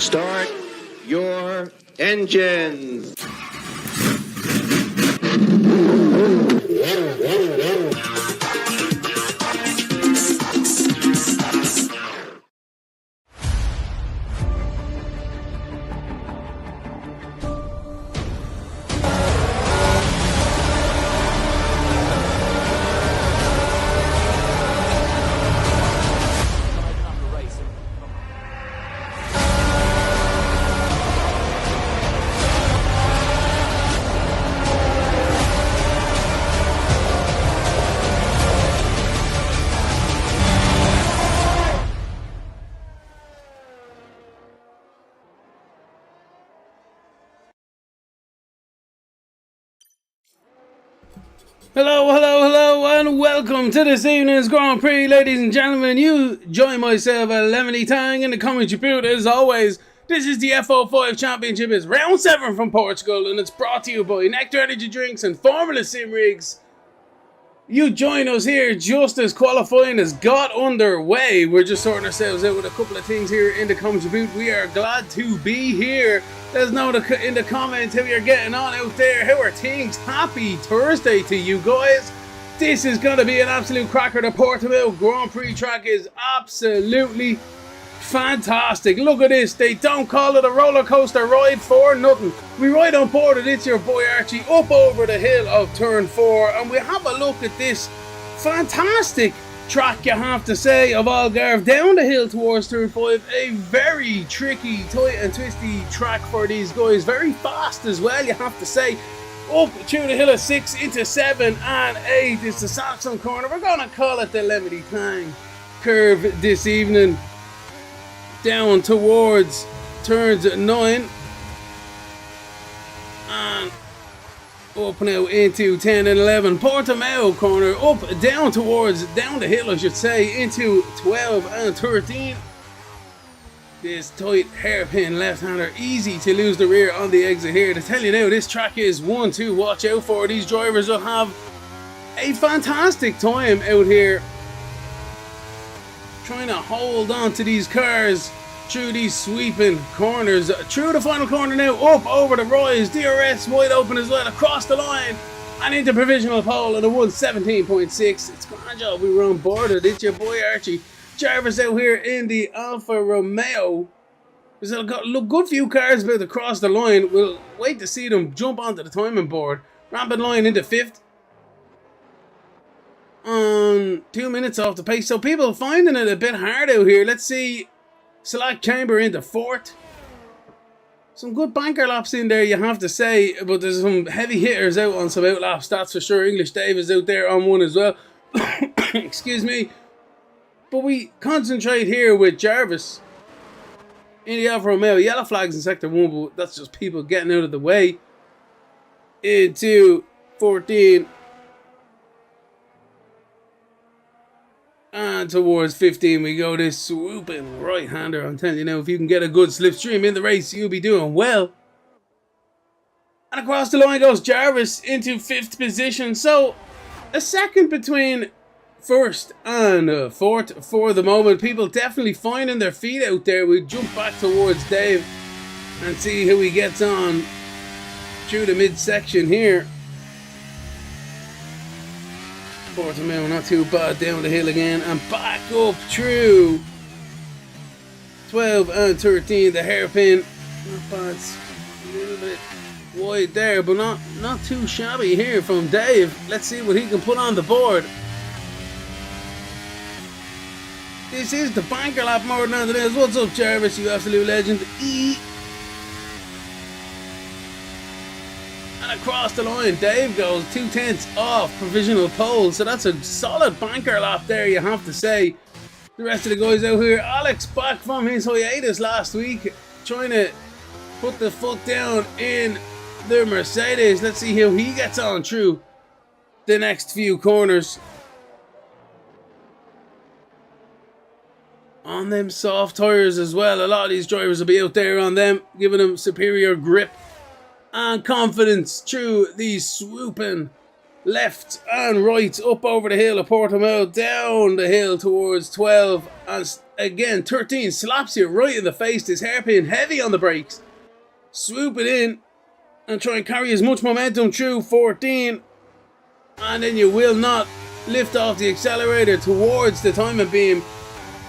Start your engines. Hello, and welcome to this evening's Grand Prix, ladies and gentlemen. You join myself, Lemony Tang, in the commentary booth. As always, this is the F05 Championship. It's round 7 from Portugal, and it's brought to you by Nectar Energy Drinks and Formula Sim Rigs. You join us here just as qualifying has got underway. We're just sorting ourselves out with a couple of things here in the commentary booth. We are glad to be here. Let us know in the comments how you're getting on out there. How are things? Happy Thursday to you guys. This is going to be an absolute cracker. The Portugal Grand Prix track is absolutely fantastic. Look at this. They don't call it a roller coaster ride for nothing. We ride on board it. It's your boy Archie up over the hill of turn 4, and we have a look at this fantastic track, you have to say, of Algarve down the hill towards turn 5. A very tricky, tight and twisty track for these guys. Very fast as well, you have to say. Up through the hill of 6 into 7 and 8. It's the Saxon corner. We're going to call it the Lemony Tang curve this evening. Down towards turns 9 and up now into 10 and 11. Portimao corner up down the hill, I should say, into 12 and 13. This tight hairpin left-hander, easy to lose the rear on the exit here. To tell you now, this track is 1-2. Watch out for these drivers. Will have a fantastic time out here trying to hold on to these cars through these sweeping corners. Through the final corner now, up over the rise. DRS wide open as well, across the line and into provisional pole and a 1:17.6. It's a grand job we were on board it. It's your boy Archie Jarvis out here in the Alfa Romeo. There's a good few cars about to cross the line. We'll wait to see them jump onto the timing board. Rampant line into 5th. On 2 minutes off the pace, so people finding it a bit hard out here. Let's see, Slack Chamber into 4th. Some good banker laps in there, you have to say, but there's some heavy hitters out on some outlaps, that's for sure. English Dave is out there on one as well. Excuse me. But we concentrate here with Jarvis in the Alfa Romeo. Yellow flags in sector 1, but that's just people getting out of the way. Into 14. And towards 15 we go. This swooping right-hander, I'm telling you now, if you can get a good slipstream in the race, you'll be doing well. And across the line goes Jarvis into 5th position. So a second between 1st and 4th for the moment. People definitely finding their feet out there. We jump back towards Dave and see who he gets on through the midsection here. Portimao not too bad, down the hill again and back up through 12 and 13. The hairpin, not bad, a little bit wide there, but not too shabby here from Dave. Let's see what he can put on the board. This is the banker lap more than anything else. What's up, Jarvis, you absolute legend? And across the line, Dave goes 2/10 off provisional pole. So that's a solid banker lap there, you have to say. The rest of the guys out here. Alex back from his hiatus last week, trying to put the foot down in the Mercedes. Let's see how he gets on through the next few corners. On them soft tyres as well. A lot of these drivers will be out there on them, giving them superior grip and confidence through these swooping left and right up over the hill of Portimao, down the hill towards 12 and again. 13 slaps you right in the face. This hairpin heavy on the brakes. Swoop it in and try and carry as much momentum through 14. And then you will not lift off the accelerator towards the timing beam.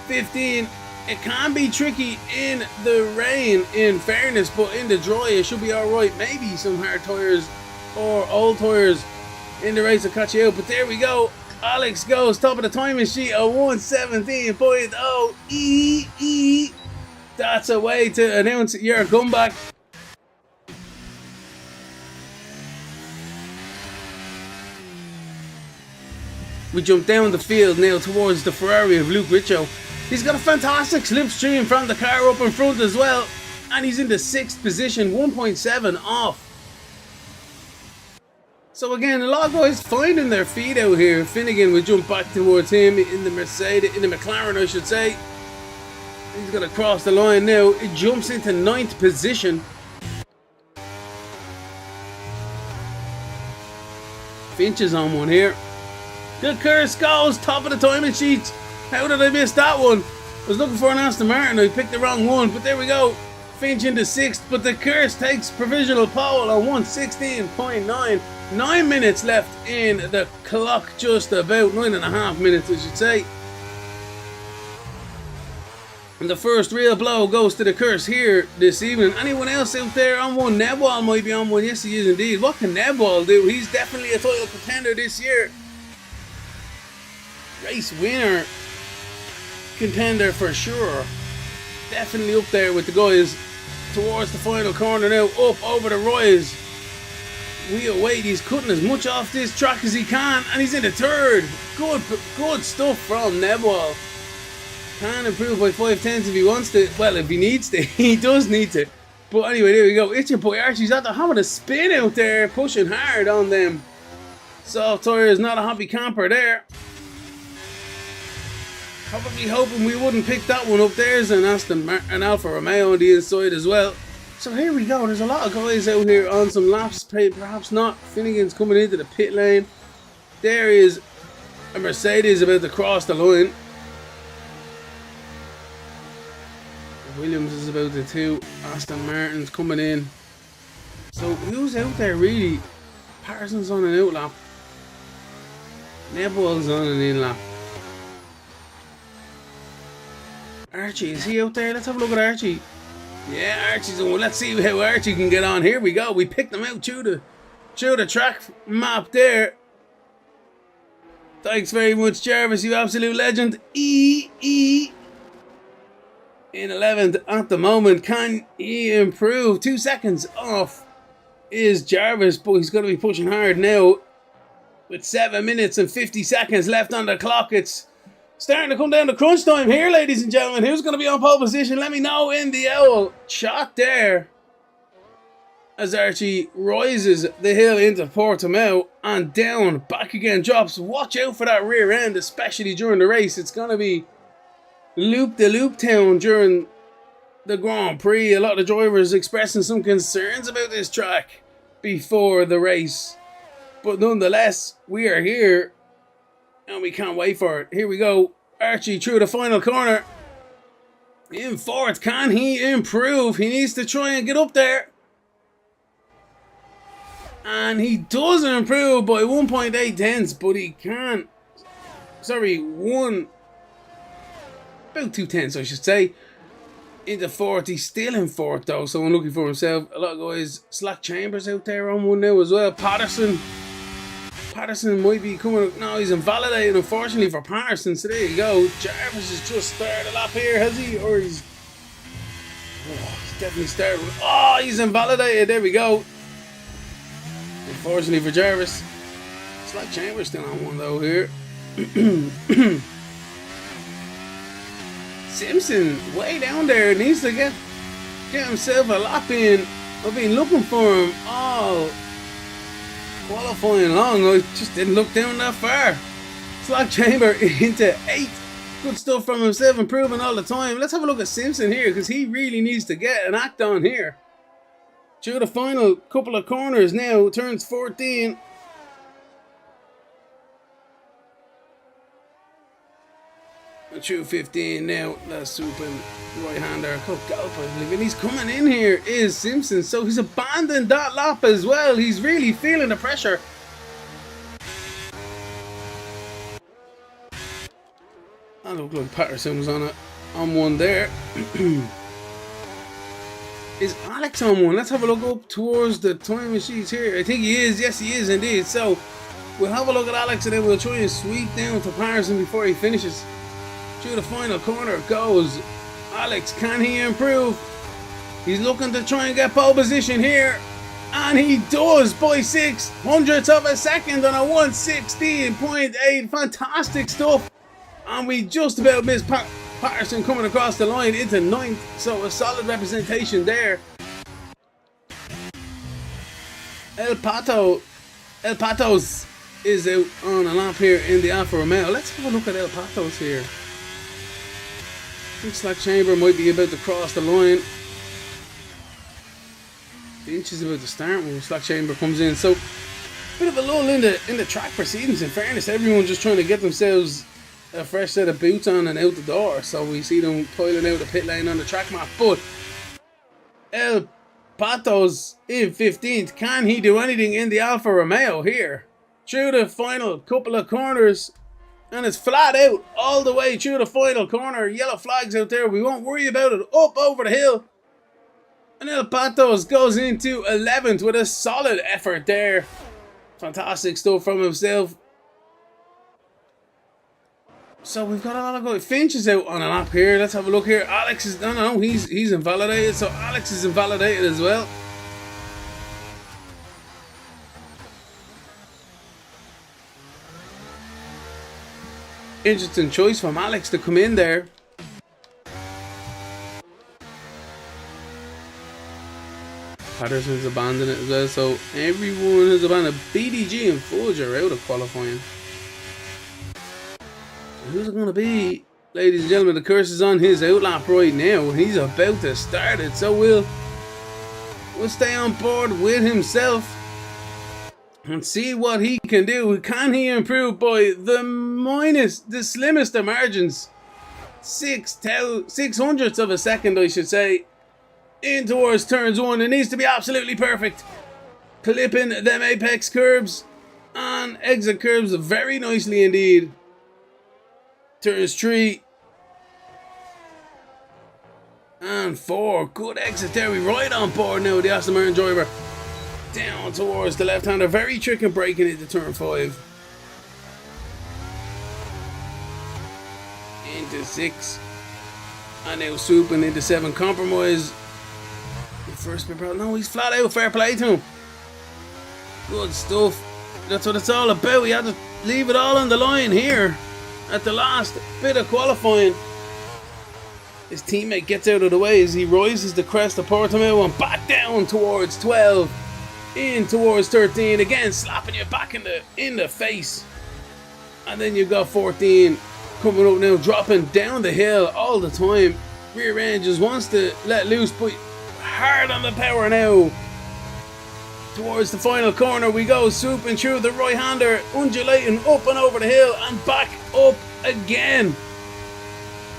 15. It can be tricky in the rain, in fairness, but in the dry it should be alright. Maybe some hard tyres or old tyres in the race will catch you out. But there we go. Alex goes top of the timing sheet at 1:17.0. That's a way to announce your comeback. We jump down the field now towards the Ferrari of Luke Riccio. He's got a fantastic slipstream from the car up in front as well. And he's in the 6th position, 1.7 off. So again, a lot of guys finding their feet out here. Finnegan will jump back towards him in the Mercedes, in the McLaren I should say. He's going to cross the line now. It jumps into 9th position. Finch is on one here. Good curse goes, top of the timing sheets. How did I miss that one? I was looking for an Aston Martin, I picked the wrong one, but there we go. Finch into 6th, but the curse takes provisional pole on 1:16.9. 9 minutes left in the clock, just about 9.5 minutes I should say. And the first real blow goes to the curse here this evening. Anyone else out there on one? Nebwall might be on one. Yes, he is indeed. What can Nebwall do? He's definitely a title contender this year. Race winner contender for sure. Definitely up there with the guys towards the final corner now. Up over the rise. We await. He's cutting as much off this track as he can, and he's in the 3rd. Good stuff from Nebwall. Can improve by 5/10 if he wants to. Well, if he needs to. He does need to. But anyway, there we go. It's your boy Archie's out there having a spin out there, pushing hard on them. Soft tyres, not a happy camper there. Probably hoping we wouldn't pick that one up. There's an Alfa Romeo on the inside as well. So here we go. There's a lot of guys out here on some laps. Perhaps not. Finnegan's coming into the pit lane. There is a Mercedes about to cross the line. Williams is about to too. Aston Martin's coming in. So who's out there really? Patterson's on an out lap. Nebwall's on an in lap. Archie, is he out there? Let's have a look at Archie. Yeah, Archie's on. Let's see how Archie can get on. Here we go. We picked him out through the track map there. Thanks very much, Jarvis, you absolute legend. In 11th at the moment. Can he improve? 2 seconds off is Jarvis, but he's going to be pushing hard now. With 7 minutes and 50 seconds left on the clock, it's starting to come down to crunch time here, ladies and gentlemen. Who's going to be on pole position? Let me know in the owl chat there. As Archie rises the hill into Portimao and down, back again, drops. Watch out for that rear end, especially during the race. It's going to be loop-de-loop town during the Grand Prix. A lot of drivers expressing some concerns about this track before the race. But nonetheless, we are here and we can't wait for it. Here we go. Archie through the final corner. In 4th. Can he improve? He needs to try and get up there. And he does improve by 1.8 tenths, but he can't. Sorry, about 2 tenths, I should say. Into 4th. He's still in 4th, though, so unlucky for himself. A lot of guys. Slack Chambers out there on one now as well. Patterson might be coming. No, he's invalidated, unfortunately, for Patterson. So there you go. Jarvis has just started a lap here, has he? Or he's definitely started. Oh, he's invalidated. There we go. Unfortunately for Jarvis. Slack Chambers still on one, though, here. Simpson, way down there, needs to get himself a lap in. I've been looking for him all qualifying long. I just didn't look down that far. Slack Chamber into 8th. Good stuff from himself, improving all the time. Let's have a look at Simpson here, because he really needs to get an act on here. Through the final couple of corners now, turns 14. And through 15 now. That's super right-hander. Cut gallop, I believe. And he's coming in here is Simpson. So he's abandoned that lap as well. He's really feeling the pressure. That looked like Patterson was on one there. Is Alex on one? Let's have a look up towards the time sheets here. I think he is. Yes, he is indeed. So we'll have a look at Alex and then we'll try and sweep down to Patterson before he finishes. Through the final corner goes Alex. Can he improve? He's looking to try and get pole position here. And he does by 0.06 of a second on a 1:16.8. Fantastic stuff. And we just about missed Patterson coming across the line into 9th. So a solid representation there. El Patos is out on a lap here in the Alfa Romeo. Let's have a look at El Patos here. Looks like Chamber might be about to cross the line. The inch is about to start when Slack Chamber comes in. So bit of a lull in the track proceedings. In fairness, everyone's just trying to get themselves a fresh set of boots on and out the door. So we see them piling out the pit lane on the track map. But El Patos in 15th. Can he do anything in the Alfa Romeo here? Through the final couple of corners. And it's flat out all the way through the final corner. Yellow flags out there. We won't worry about it. Up over the hill. And El Patos goes into 11th with a solid effort there. Fantastic stuff from himself. So we've got a lot of guys. Finch is out on a lap here. Let's have a look here. Alex is no, he's invalidated. So Alex is invalidated as well. Interesting choice from Alex to come in there. Patterson's abandoned it as well. So everyone has abandoned. BDG and Fudge are out of qualifying. Who's it going to be? Ladies and gentlemen, the curse is on his outlap right now. He's about to start it. So we'll stay on board with himself and see what he can do. Can he improve by the slimmest of margins? 600ths of a second, I should say. In towards turns 1. It needs to be absolutely perfect. Clipping them apex curves and exit curves very nicely indeed. Turns 3 and 4. Good exit there. We right on board now with the Aston Martin driver. Down towards the left-hander. Very tricky braking into turn 5. Into 6. And now swooping into 7. Compromise. The first bit, no, he's flat out. Fair play to him. Good stuff. That's what it's all about. We had to leave it all on the line here. At the last bit of qualifying, his teammate gets out of the way as he rises the crest of Portimao and back down towards 12, in towards 13, again slapping you back in the face. And then you've got 14 coming up now, dropping down the hill all the time. Rear end just wants to let loose, but hard on the power now. Towards the final corner we go, swooping through the right-hander, undulating up and over the hill and back up again.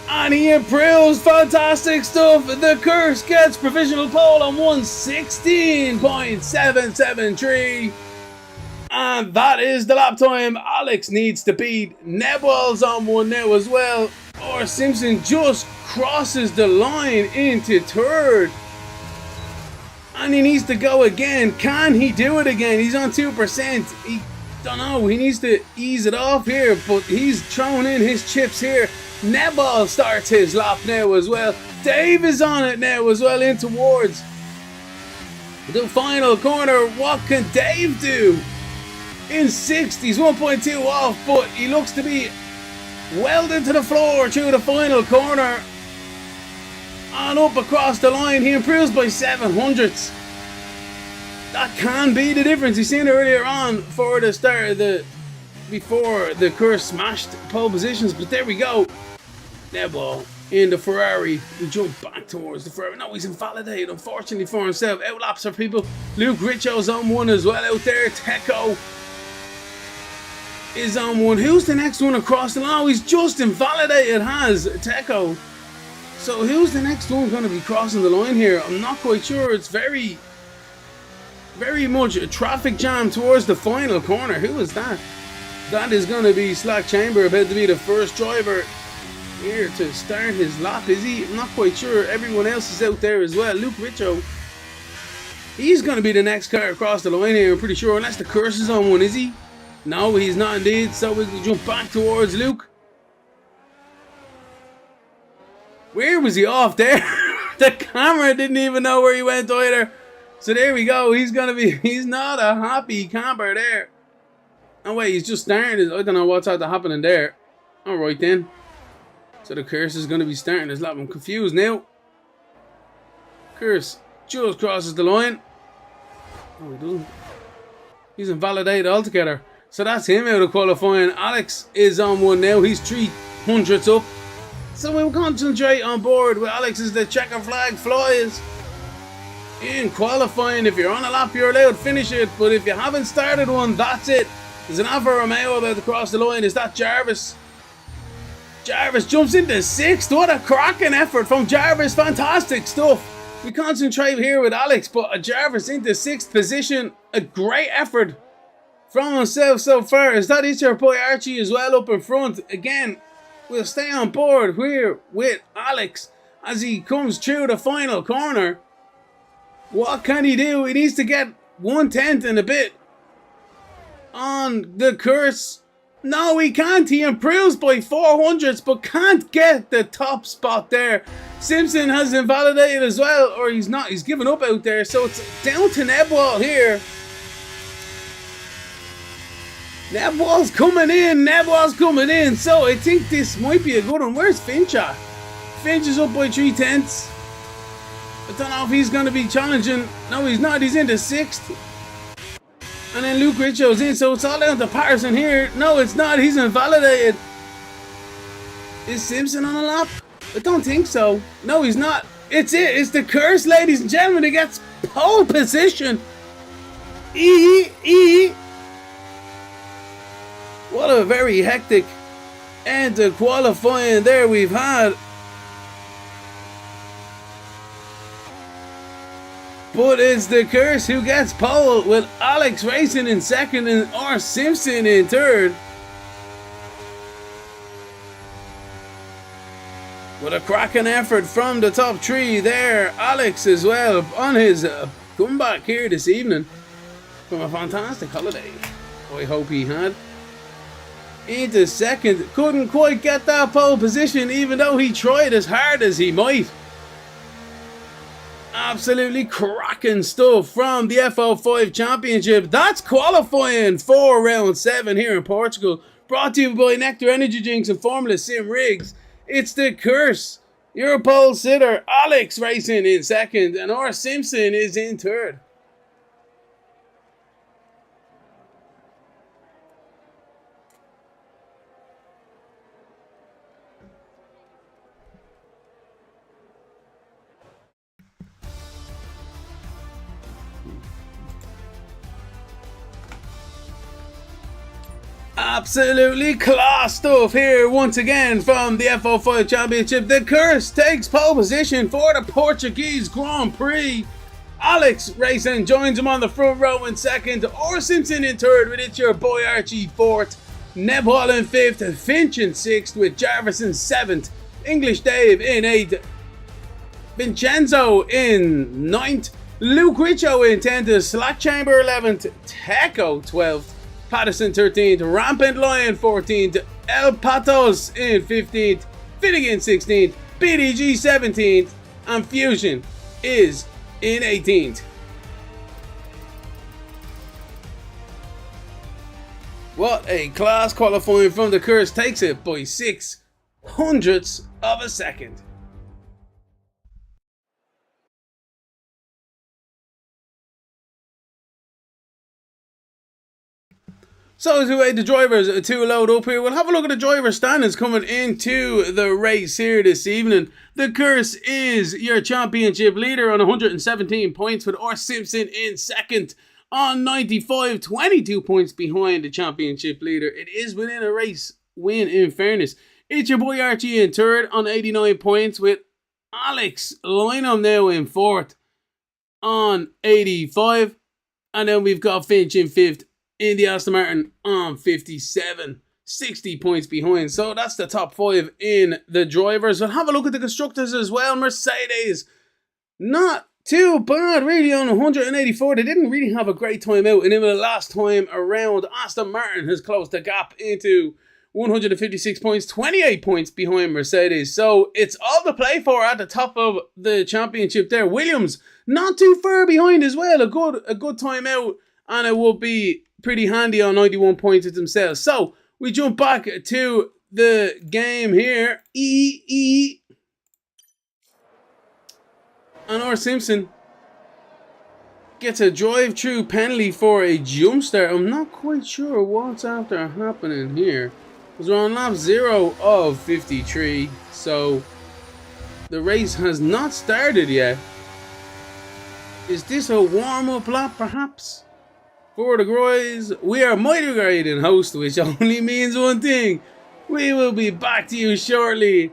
And he improves. Fantastic stuff. The curse gets provisional pole on 1:16.773. And that is the lap time. Alex needs to beat. Nebwell's on one now as well. Or Simpson just crosses the line into 3rd. And he needs to go again. Can he do it again? He's on 2%. He don't know. He needs to ease it off here, but he's throwing in his chips here. Neball starts his lap now as well. Dave is on it now as well, in towards the final corner. What can Dave do? In 6th, he's 1.2 off, but he looks to be welded to the floor through the final corner. And up across the line, he improves by 700ths. That can be the difference. You seen it earlier on for the start of before the curse smashed pole positions, but there we go. Neball in the Ferrari. We jump back towards the Ferrari. No, he's invalidated, unfortunately for himself. Outlaps for people. Luke Richo's on one as well out there. Teco is on one. Who's the next one across the line? Oh, he's just invalidated, has Teco. So who's the next one going to be crossing the line here? I'm not quite sure. It's very much a traffic jam towards the final corner. Who is that? That is going to be Slack Chamber, about to be the first driver here to start his lap, is he? I'm not quite sure. Everyone else is out there as well. Luke Richo, he's going to be the next car across the line here, I'm pretty sure, unless the curse is on one, is he? No, he's not indeed, so we can jump back towards Luke. Where was he off there? The camera didn't even know where he went either. So there we go. He's not a happy camper there. Oh wait, he's just starting. I don't know what's happening there. Alright then. So the Curse is going to be starting his lap. I'm confused now. Curse just crosses the line. No, he doesn't. He's invalidated altogether. So that's him out of qualifying. Alex is on one now. He's 300ths up. So we'll concentrate on board with Alex as the checker flag flies. In qualifying, if you're on a lap, you're allowed to finish it. But if you haven't started one, that's it. There's an Alfa Romeo about to cross the line. Is that Jarvis? Jarvis jumps into 6th. What a cracking effort from Jarvis. Fantastic stuff. We concentrate here with Alex, but Jarvis into 6th position. A great effort from himself so far. Is that is your boy Archie as well up in front? Again, we'll stay on board here with Alex as he comes through the final corner. What can he do? He needs to get 1/10 and a bit on the Curse. No, he can't. He improves by 400ths, but can't get the top spot there. Simpson has invalidated as well, or he's not. He's given up out there. So it's down to Nebwall here. Nebwall's coming in. Nebwall's coming in. So I think this might be a good one. Where's Finch at? Finch is up by 3/10. I don't know if he's going to be challenging. No, he's not. He's into 6th. And then Luke Richo's in. So it's all down to Patterson here. No, it's not. He's invalidated. Is Simpson on a lap? I don't think so. No, he's not. It's it. It's the Curse, ladies and gentlemen. He gets pole position. What a very hectic end to qualifying there we've had. But it's the Curse who gets pole, with Alex racing in 2nd and R. Simpson in 3rd. With a cracking effort from the top 3 there. Alex as well on his comeback here this evening from a fantastic holiday. I hope he had. Into 2nd. Couldn't quite get that pole position even though he tried as hard as he might. Absolutely cracking stuff from the F05 Championship. That's qualifying for round 7 here in Portugal. Brought to you by Nectar Energy Drinks and Formula Sim Rigs. It's the Curse, your pole sitter, Alex racing in 2nd, and R. Simpson is in 3rd. Absolutely class stuff here once again from the F05 Championship. The Curse takes pole position for the Portuguese Grand Prix. Alex racing joins him on the front row in 2nd. Or Simpson in 3rd with It's Your Boy Archie 4th. Nebwall in 5th. Finch in 6th with Jarvis in 7th. English Dave in 8th. Vincenzo in 9th. Luke Richo in 10th. Slack Chamber 11th. Teco 12th. Patterson 13th, Rampant Lion 14th, El Patos in 15th, Finnegan 16th, BDG 17th, and Fusion is in 18th. What a class qualifying from the Curse, takes it by 0.06 of a second. So as we wait the drivers to load up here, we'll have a look at the driver standings coming into the race here this evening. The Curse is your championship leader on 117 points with R. Simpson in 2nd on 95, 22 points behind the championship leader. It is within a race win, in fairness. It's your boy Archie in third on 89 points, with Alex Lynham now in fourth on 85. And then we've got Finch in fifth in the Aston Martin on 57. 60 points behind. So that's the top 5 in the drivers. But have a look at the constructors as well. Mercedes, not too bad really on 184. They didn't really have a great time out. And even the last time around, Aston Martin has closed the gap into 156 points, 28 points behind Mercedes. So it's all to play for at the top of the championship there. Williams, not too far behind as well. A good time out. And it will be pretty handy on 91 points at themselves. So we jump back to the game here. And R. Simpson gets a drive-through penalty for a jump start. I'm not quite sure what's after happening here, because we're on lap 0 of 53. So the race has not started yet. Is this a warm-up lap perhaps? For the guys, we are mighty great in host, which only means one thing. We will be back to you shortly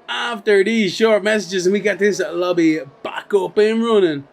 after these short messages, and we got this lobby back up and running.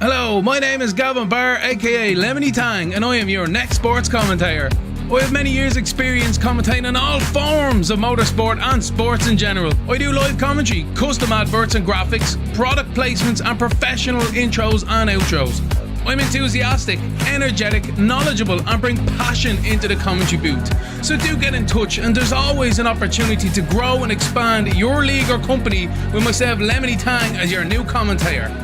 Hello, my name is Gavin Barr, aka Lemony Tang, and I am your next sports commentator. I have many years' experience commentating on all forms of motorsport and sports in general. I do live commentary, custom adverts and graphics, product placements and professional intros and outros. I'm enthusiastic, energetic, knowledgeable and bring passion into the commentary booth. So do get in touch, and there's always an opportunity to grow and expand your league or company with myself, Lemony Tang, as your new commentator.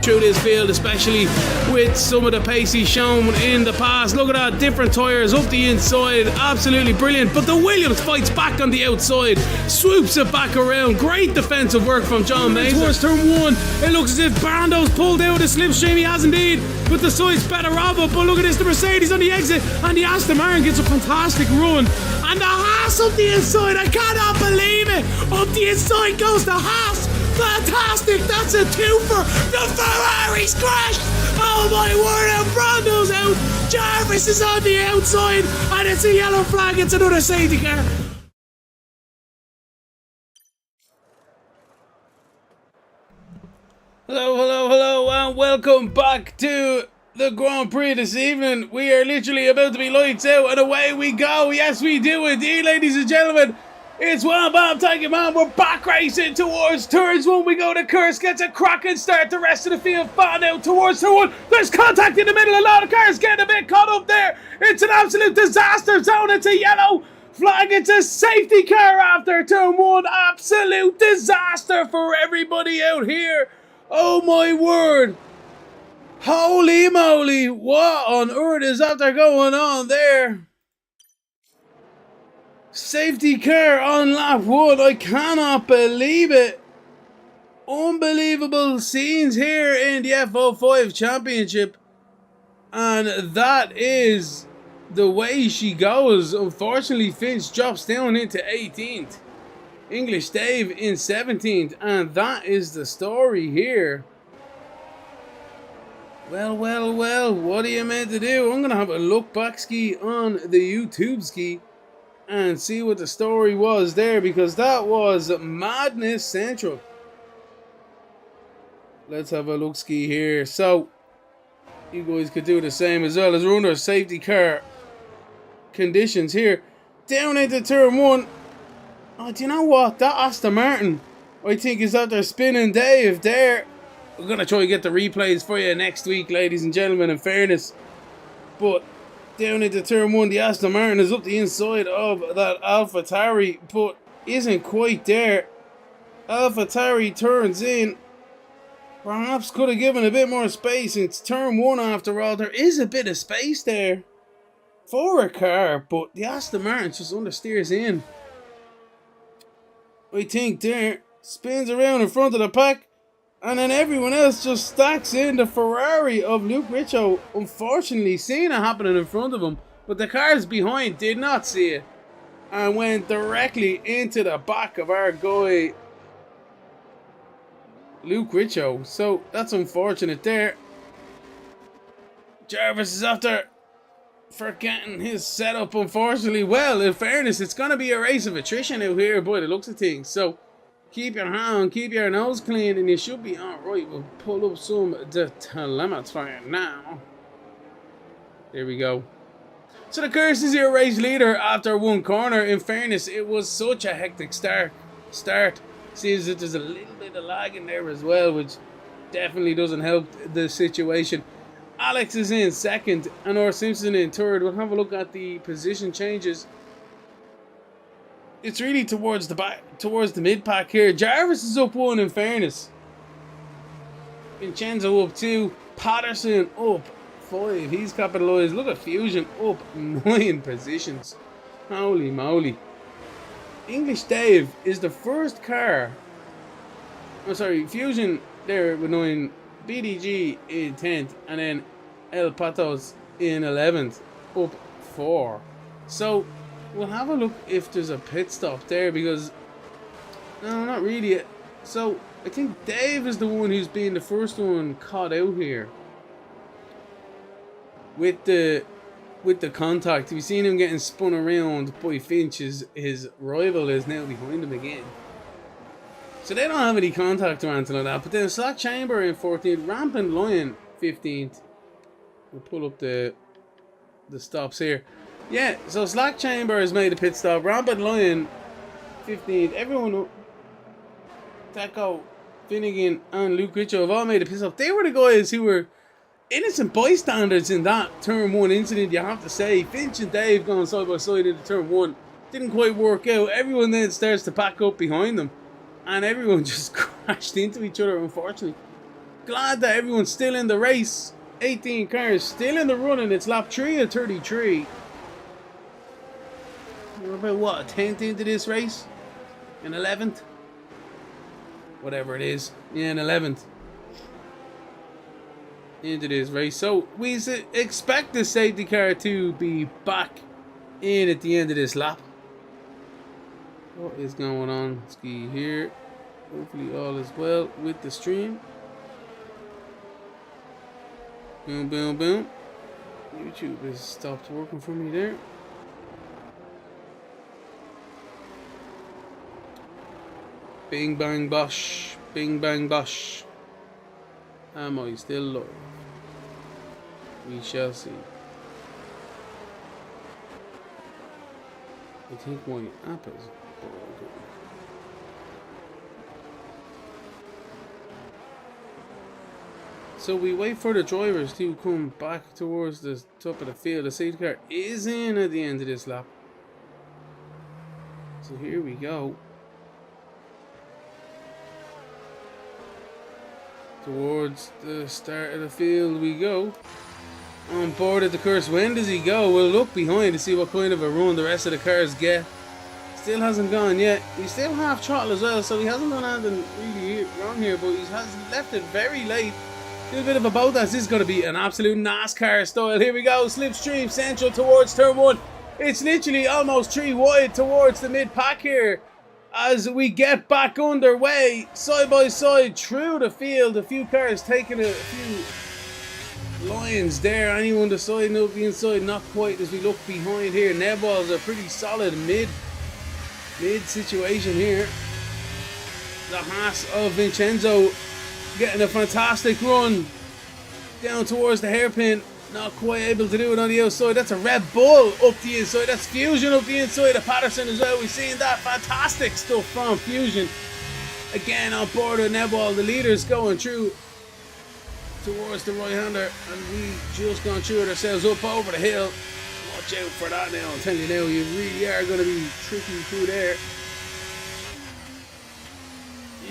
Through this field, especially with some of the pace he's shown in the past. Look at that, different tyres up the inside, absolutely brilliant. But the Williams fights back on the outside, swoops it back around. Great defensive work from John Mason. Towards turn one, it looks as if Brando's pulled out of the slipstream. He has indeed, but the side's better of it. But look at this, the Mercedes on the exit, and the Aston Martin gets a fantastic run. And the Haas up the inside, I cannot believe it. Up the inside goes the Haas. Fantastic, that's a twofer. The Ferrari's crashed. Oh my word, and Brando's out. Jarvis is on the outside, and it's a yellow flag. It's another safety car. Hello, and welcome back to the Grand Prix this evening. We are literally about to be lights out, and away we go. Yes, we do indeed, ladies and gentlemen. It's one Bob taking man. We're back racing towards turns one. We go to Kursk, gets a cracking start. The rest of the field fan out towards turn one. There's contact in the middle. A lot of cars getting a bit caught up there. It's an absolute disaster zone. It's a yellow flag. It's a safety car after turn one. Absolute disaster for everybody out here. Oh my word. Holy moly. What on earth is after going on there? Safety car on lap one. I cannot believe it. Unbelievable scenes here in the F05 Championship. And that is the way she goes. Unfortunately, Finch drops down into 18th. English Dave in 17th. And that is the story here. Well. What are you meant to do? I'm going to have a look back ski on the YouTube ski and see what the story was there, because that was madness central. Let's have a look ski here. So you guys could do the same as well as we're under safety car conditions here. Down into turn one. Oh, do you know what? That Aston Martin, I think, is out there spinning Dave there. We're going to try to get the replays for you next week, ladies and gentlemen, in fairness. But down into turn one, the Aston Martin is up the inside of that AlphaTauri, but isn't quite there. AlphaTauri turns in. Perhaps could have given a bit more space. It's turn one after all. There is a bit of space there for a car, but the Aston Martin just understeers in. I think there. Spins around in front of the pack. And then everyone else just stacks in. The Ferrari of Luke Richo, unfortunately, seeing it happening in front of him, but the cars behind did not see it and went directly into the back of our guy, Luke Richo. So that's unfortunate there. Jarvis is after forgetting his setup, unfortunately. Well, in fairness, it's going to be a race of attrition out here by the looks of things. So keep your hand, keep your nose clean, and you should be alright. We'll pull up some telemetry now. There we go. So the Curse is your race leader after one corner. In fairness, it was such a hectic start. Seems that there's a little bit of lag in there as well, which definitely doesn't help the situation. Alex is in second, and or Simpson in third. We'll have a look at the position changes. It's really towards the back, towards the mid pack here. Jarvis is up one, in fairness. Vincenzo up two. Patterson up 5. He's capitalised. Look at Fusion up 9 positions. Holy moly. English Dave is the first car. Oh, sorry, Fusion there with 9. BDG in 10th. And then El Patos in 11th. Up 4. So we'll have a look if there's a pit stop there, because no, not really. So I think Dave is the one who's been the first one caught out here with the contact. We've seen him getting spun around by Finch. His rival is now behind him again. So they don't have any contact or anything like that. But then Slack Chamber in 14th, Rampant Lion 15th. We'll pull up the stops here. Yeah, so Slack Chamber has made a pit stop. Rampant Lion 15th. Everyone, Taco, Finnegan, and Luke Richo have all made a pit stop. They were the guys who were innocent bystanders in that turn 1 incident, you have to say. Finch and Dave going side by side into turn 1. Didn't quite work out. Everyone then starts to pack up behind them. And everyone just crashed into each other, unfortunately. Glad that everyone's still in the race. 18 cars still in the running. It's lap 3 of 33. We're about, what, a 10th into this race? An 11th? Whatever it is. Yeah, an 11th. Into this race. So, we expect the safety car to be back in at the end of this lap. What is going on? Ski here. Hopefully all is well with the stream. Boom, boom, boom. YouTube has stopped working for me there. Bing, bang, bosh. Bing, bang, bosh. Am I still low? We shall see. I think my app is broken. So we wait for the drivers to come back towards the top of the field. The safety car is in at the end of this lap. So here we go. Towards the start of the field we go. On board at the course. When does he go? We'll look behind to see what kind of a run the rest of the cars get. Still hasn't gone yet. He's still half throttle as well, so he hasn't done anything really wrong here, but he has left it very late. A little bit of a boat dance. This is going to be an absolute NASCAR style. Here we go. Slipstream central towards turn 1. It's literally almost 3 wide towards the mid-pack here. As we get back underway, side by side through the field. A few cars taking a few lines there. Anyone deciding up the inside? Not quite as we look behind here. Nebbal's a pretty solid mid situation here. The Haas of Vincenzo getting a fantastic run down towards the hairpin. Not quite able to do it on the outside. That's a Red Bull up the inside. That's Fusion up the inside of Patterson as well. We've seen that fantastic stuff from Fusion. Again on board with Nebal. The leaders going through towards the right-hander. And we just gone through it ourselves up over the hill. Watch out for that now. I'm telling you now, you really are going to be tricky through there.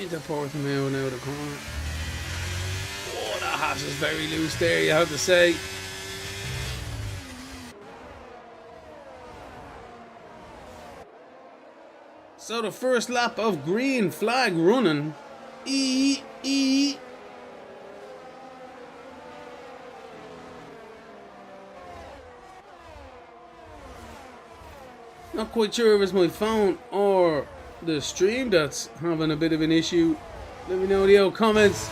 Into Portimao now the corner. Oh, that Haas is very loose there, you have to say. So the first lap of green flag running. Not quite sure if it's my phone or the stream that's having a bit of an issue. Let me know in the old comments.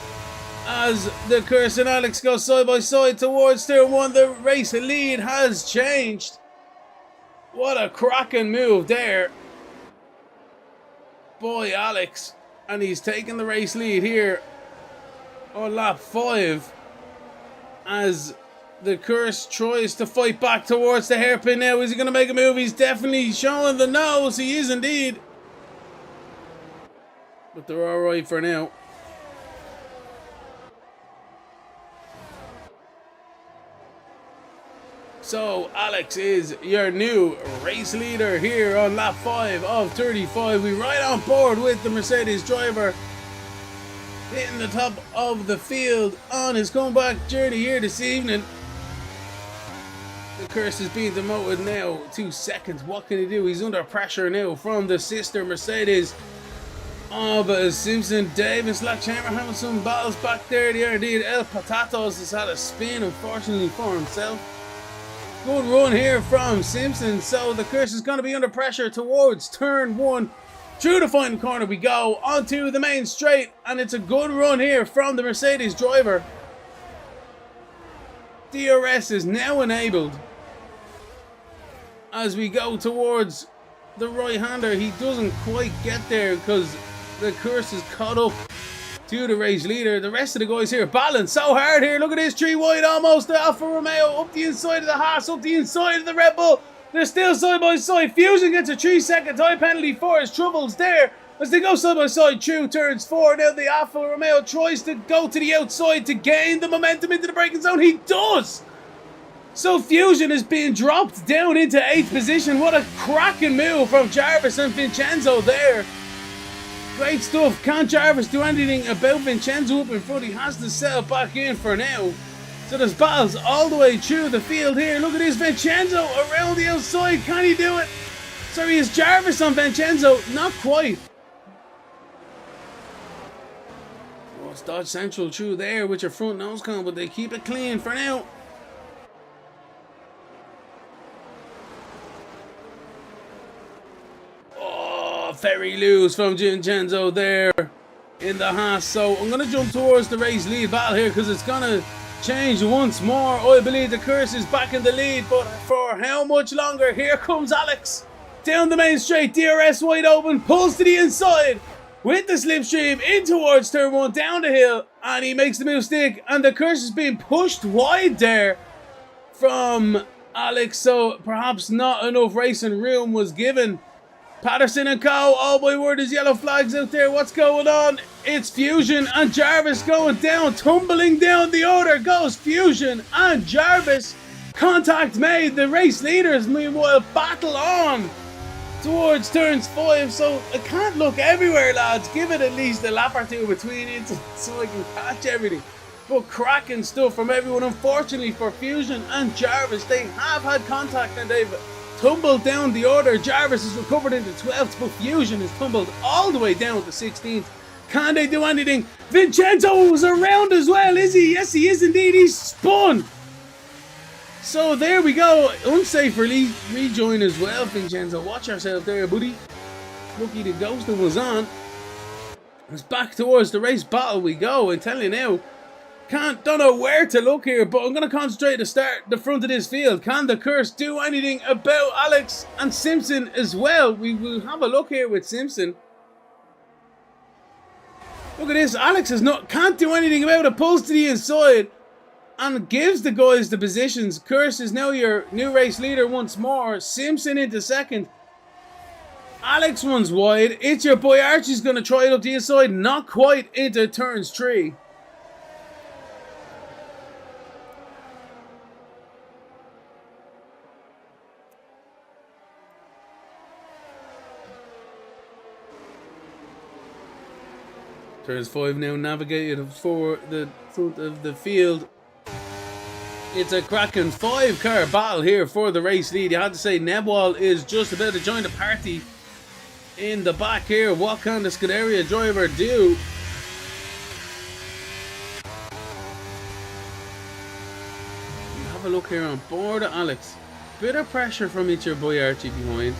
As the Kirsten and Alex go side by side towards turn 1, the race lead has changed. What a cracking move there by Alex. And he's taking the race lead here on lap 5. As the Curse tries to fight back towards the hairpin now. Is he going to make a move? He's definitely showing the nose. He is indeed. But they're alright for now. So Alex is your new race leader here on lap 5 of 35. We're right on board with the Mercedes driver, hitting the top of the field on his comeback journey here this evening. The Curse is being demoted now. 2 seconds. What can he do? He's under pressure now from the sister Mercedes. Oh, but Simpson, Dave and Slack Chamber having some battles back there. The indeed El Patatos has had a spin, unfortunately for himself. Good run here from Simpson. So the Curse is going to be under pressure towards turn 1. Through the final corner we go onto the main straight, and it's a good run here from the Mercedes driver. DRS is now enabled as we go towards the right-hander. He doesn't quite get there because the curse is caught up to the race leader. The rest of the guys here battling so hard here. Look at this, 3 wide almost. The Alfa Romeo up the inside of the Haas, up the inside of the Red Bull. They're still side by side. Fusion gets a 3-second time penalty for his troubles there as they go side by side through turns 4. Now the Alfa Romeo tries to go to the outside to gain the momentum into the braking zone. He does! So Fusion is being dropped down into 8th position. What a cracking move from Jarvis and Vincenzo there. Great stuff. Can't Jarvis do anything about Vincenzo up in front? He has to settle back in for now. So there's battles all the way through the field here. Look at this, Vincenzo around the outside. Can he do it? Sorry, is Jarvis on Vincenzo? Not quite. Oh, it's Dodge Central through there with your front nose cone, but they keep it clean for now. Very loose from Vincenzo there in the Haas. So I'm going to jump towards the race lead battle here because it's going to change once more. I believe the curse is back in the lead, but for how much longer? Here comes Alex down the main straight. DRS wide open, pulls to the inside with the slipstream in towards turn 1 down the hill, and he makes the move stick, and the curse is being pushed wide there from Alex, so perhaps not enough racing room was given. Patterson and Co. Oh my word, there's yellow flags out there. What's going on? It's Fusion and Jarvis going down. Tumbling down the order goes Fusion and Jarvis. Contact made. The race leaders, meanwhile, battle on towards turns 5. So I can't look everywhere, lads. Give it at least a lap or two between it so I can catch everything. But cracking stuff from everyone. Unfortunately for Fusion and Jarvis, they have had contact and they've tumbled down the order. Jarvis is recovered into 12th, but Fusion is tumbled all the way down to 16th. Can they do anything? Vincenzo was around as well, is he? Yes, he is indeed. He's spun. So there we go. Unsafe rejoin as well, Vincenzo. Watch yourself there, buddy. Lucky the ghosting was on. It's back towards the race battle we go. I'm telling you now. Don't know where to look here, but I'm going to concentrate to start the front of this field. Can the curse do anything about Alex and Simpson as well? We will have a look here with Simpson. Look at this. Alex can't do anything about it. Pulls to the inside and gives the guys the positions. Curse is now your new race leader once more. Simpson into 2nd. Alex runs wide. It's your boy Archie's going to try it up the inside. Not quite into turns 3. Turns 5 now navigated for the front of the field. It's a cracking 5-car battle here for the race lead. You had to say Nebwal is just about to join the party in the back here. What can the Scuderia driver do? Have a look here on board, Alex. Bit of pressure from your boy Archie behind,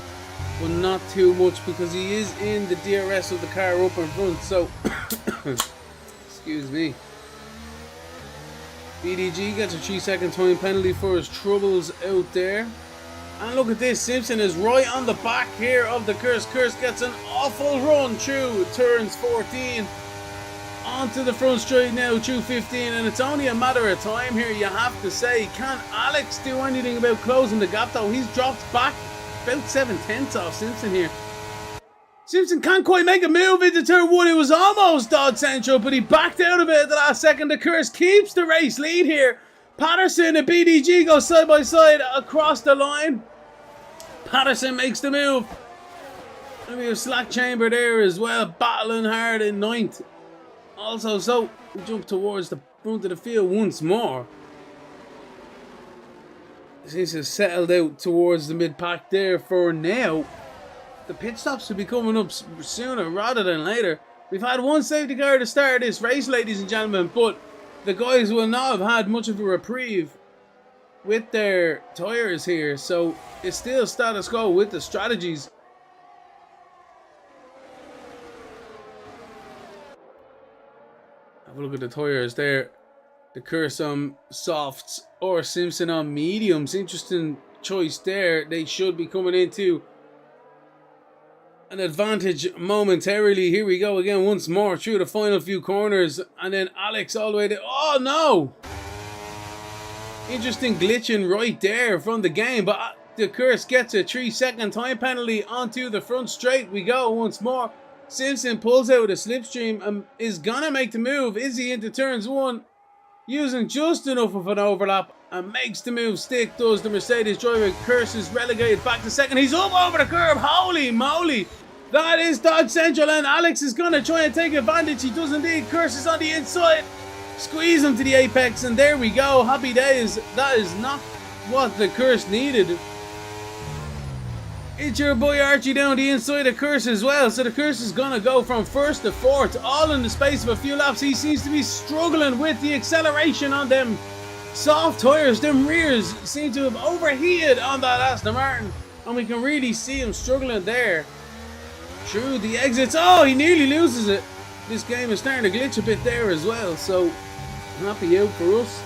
but not too much because he is in the DRS of the car up in front. So, excuse me. BDG gets a 3-second time penalty for his troubles out there. And look at this, Simpson is right on the back here of the Curse. Curse gets an awful run through turns 14. Onto the front straight now through 15, and it's only a matter of time here, you have to say. Can Alex do anything about closing the gap though? He's dropped back about 7/10 off Simpson here. Simpson can't quite make a move into turn 1. It was almost Dodge Central, but he backed out of it at the last second. The Curse keeps the race lead here. Patterson and BDG go side by side across the line. Patterson makes the move. And we have Slack Chamber there as well, battling hard in 9th. Also, so we jump towards the front of the field once more. Seems to have settled out towards the mid-pack there for now. The pit stops should be coming up sooner rather than later. We've had one safety car to start this race, ladies and gentlemen, but the guys will not have had much of a reprieve with their tyres here, so it's still status quo with the strategies. Have a look at the tyres there. The Curse on softs or Simpson on mediums. Interesting choice there. They should be coming into an advantage momentarily. Here we go again once more through the final few corners. And then Alex all the way to... Oh, no! Interesting glitching right there from the game. But the Curse gets a 3-second time penalty onto the front straight. We go once more. Simpson pulls out with a slipstream and is going to make the move. Is he into turns one? Using just enough of an overlap and makes the move stick. Does the Mercedes driver. Curse is relegated back to second. He's up over the curb. Holy moly. That is Dodge Central, and Alex is going to try and take advantage. He does indeed. Curse is on the inside. Squeeze him to the apex, and there we go. Happy days. That is not what the Curse needed. It's your boy Archie down the inside of Curse as well. So the Curse is going to go from first to fourth, all in the space of a few laps. He seems to be struggling with the acceleration on them soft tyres. Them rears seem to have overheated on that Aston Martin, and we can really see him struggling there. Through the exits. Oh, he nearly loses it. This game is starting to glitch a bit there as well, so happy out for us.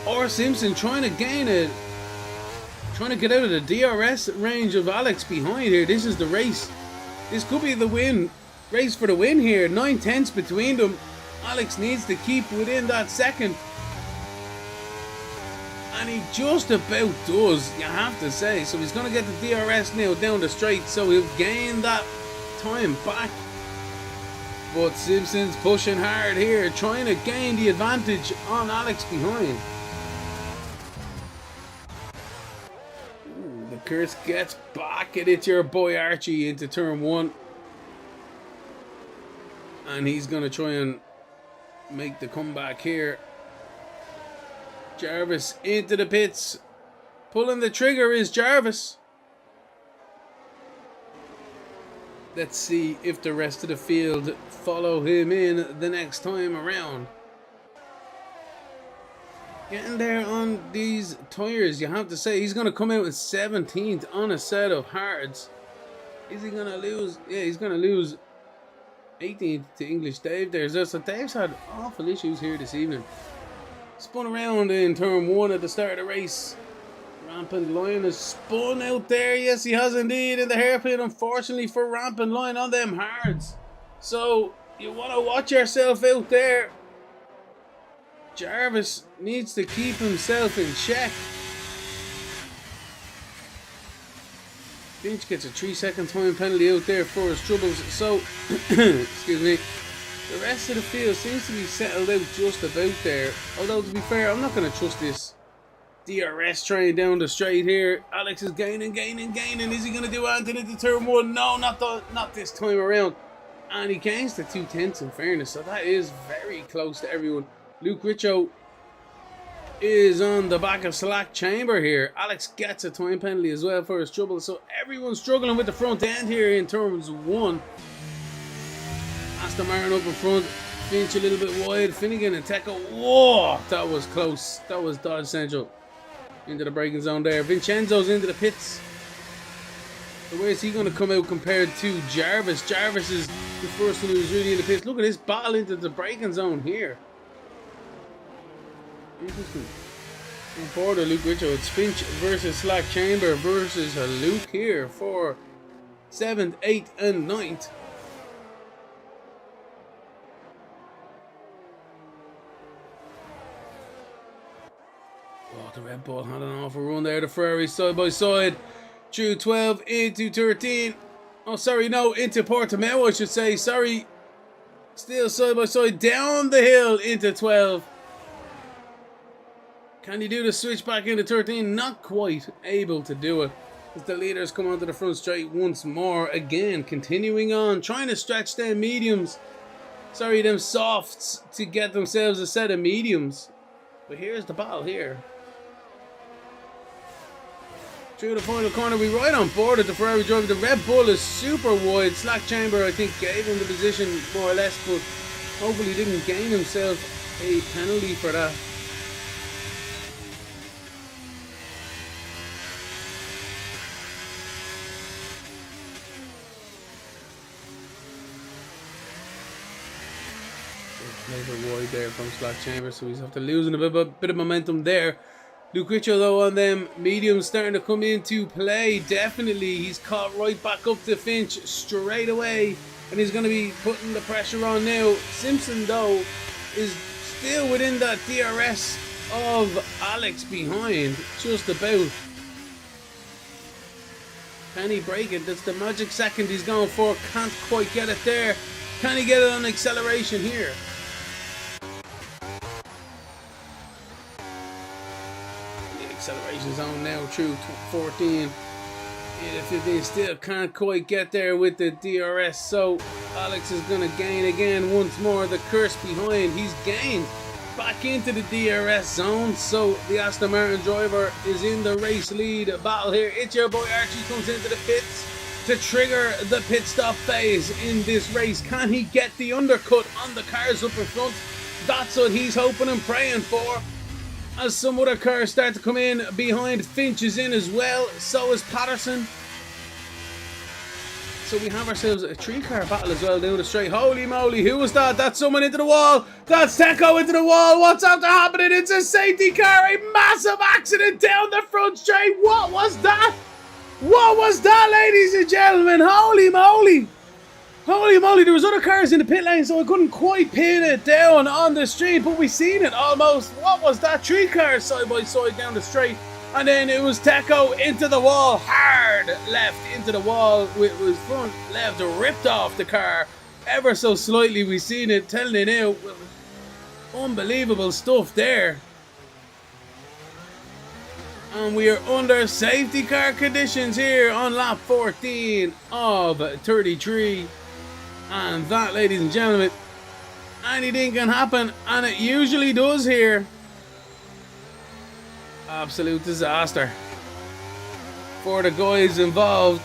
Or Simpson trying to get out of the DRS range of Alex behind here. This is the race. This could be the win. Race for the win here. 9/10 between them. Alex needs to keep within that second. And he just about does, you have to say. So he's going to get the DRS now down the straight. So he'll gain that time back. But Simpson's pushing hard here, trying to gain the advantage on Alex behind. Ooh, the Curse gets back, and it's your boy Archie into turn one. And he's going to try and make the comeback here. Jarvis into the pits. Pulling the trigger is Jarvis. Let's see if the rest of the field follow him in the next time around. Getting there on these tyres, you have to say. He's going to come out in 17th on a set of hards. Is he going to lose? Yeah, he's going to lose 18th to English Dave there. So Dave's had awful issues here this evening. Spun around in turn one at the start of the race. Rampant Lion has spun out there. Yes, he has indeed in the hairpin, unfortunately for Rampant Lion on them hards. So you want to watch yourself out there. Jarvis needs to keep himself in check. Finch gets a 3-second time penalty out there for his troubles. So, excuse me. The rest of the field seems to be settled out just about there. Although, to be fair, I'm not going to trust this DRS train down the straight here. Alex is gaining. Is he going to do anything into turn one? No, not this time around. And he gains the 2/10 in fairness. So that is very close to everyone. Luke Richo is on the back of Slack Chamber here. Alex gets a time penalty as well for his trouble. So everyone's struggling with the front end here in turns one. Aston Martin up in front, Finch a little bit wide, Finnegan and Tecco. Whoa, that was close. That was Dodge Central into the braking zone there. Vincenzo's into the pits. So where is he going to come out compared to Jarvis? Jarvis is the first one who's really in the pits. Look at this battle into the braking zone here. Interesting. On border, Luke Richo. It's Finch versus Slack Chamber versus Luke here for 7th, 8th, and 9th. Oh, the Red Bull had an awful run there. The Ferrari side by side through 12 into 13. Oh, sorry, no, into Portimao, I should say. Sorry. Still side by side down the hill into 12. Can he do the switch back into 13? Not quite able to do it. As the leaders come onto the front straight once more. Again, continuing on, trying to stretch them mediums. Sorry, them softs to get themselves a set of mediums. But here's the battle here. Through the final corner, we right on board at the Ferrari driver. The Red Bull is super wide. Slack Chamber, I think, gave him the position more or less, but hopefully didn't gain himself a penalty for that. A little bit wide there from Slack Chamber, so he's after losing a bit of momentum there. Luke Ritchell though on them mediums starting to come into play. Definitely he's caught right back up to Finch straight away, and he's going to be putting the pressure on now. Simpson though is still within that DRS of Alex behind, just about. Can he break it? That's the magic second he's going for. Can't quite get it there. Can he get it on acceleration here? Acceleration zone now through 14 into 15. Still can't quite get there with the DRS, so Alex is going to gain again once more. The curse behind, he's gained back into the DRS zone, so the Aston Martin driver is in the race lead battle here. It's your boy Archie comes into the pits to trigger the pit stop phase in this race. Can he get the undercut on the cars up in front? That's what he's hoping and praying for, as some other cars start to come in behind. Finch is in as well, so is Patterson. So we have ourselves a 3-car battle as well down the straight. Holy moly, who was that? That's someone into the wall. That's Teco into the wall. What's after happening? It's a safety car. A massive accident down the front straight. What was that? What was that, ladies and gentlemen? Holy moly. Holy moly, there was other cars in the pit lane, so I couldn't quite pin it down on the street, but we seen it almost. What was that? 3 cars side by side down the straight, and then it was Teco into the wall, hard left into the wall with his front left ripped off the car ever so slightly. We seen it, telling it out. Unbelievable stuff there. And we are under safety car conditions here on lap 14 of 33. And that, ladies and gentlemen, anything can happen, and it usually does here. Absolute disaster for the guys involved.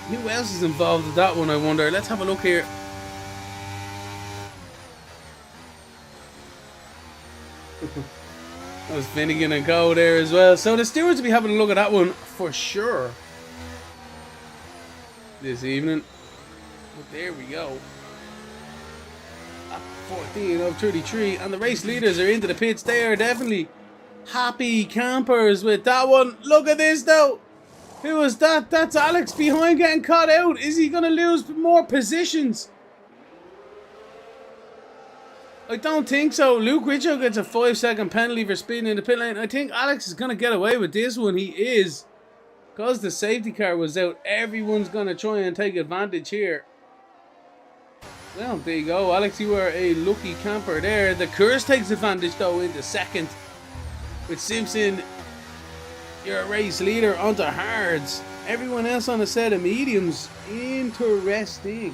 Who else is involved with that one, I wonder? Let's have a look here. That was Finnegan and Co there as well. So the stewards will be having a look at that one for sure this evening. But there we go. At 14 of 33, and the race leaders are into the pits. They are definitely happy campers with that one. Look at this though. Who was that? That's Alex behind getting caught out. Is he going to lose more positions? I don't think so. Luke Ritchell gets a 5-second penalty for speeding in the pit lane. I think Alex is going to get away with this one. He is. Because the safety car was out, everyone's going to try and take advantage here. Well, there you go. Alex, you are a lucky camper there. The Curse takes advantage, though, in the second. With Simpson, your race leader, onto hards. Everyone else on a set of mediums. Interesting.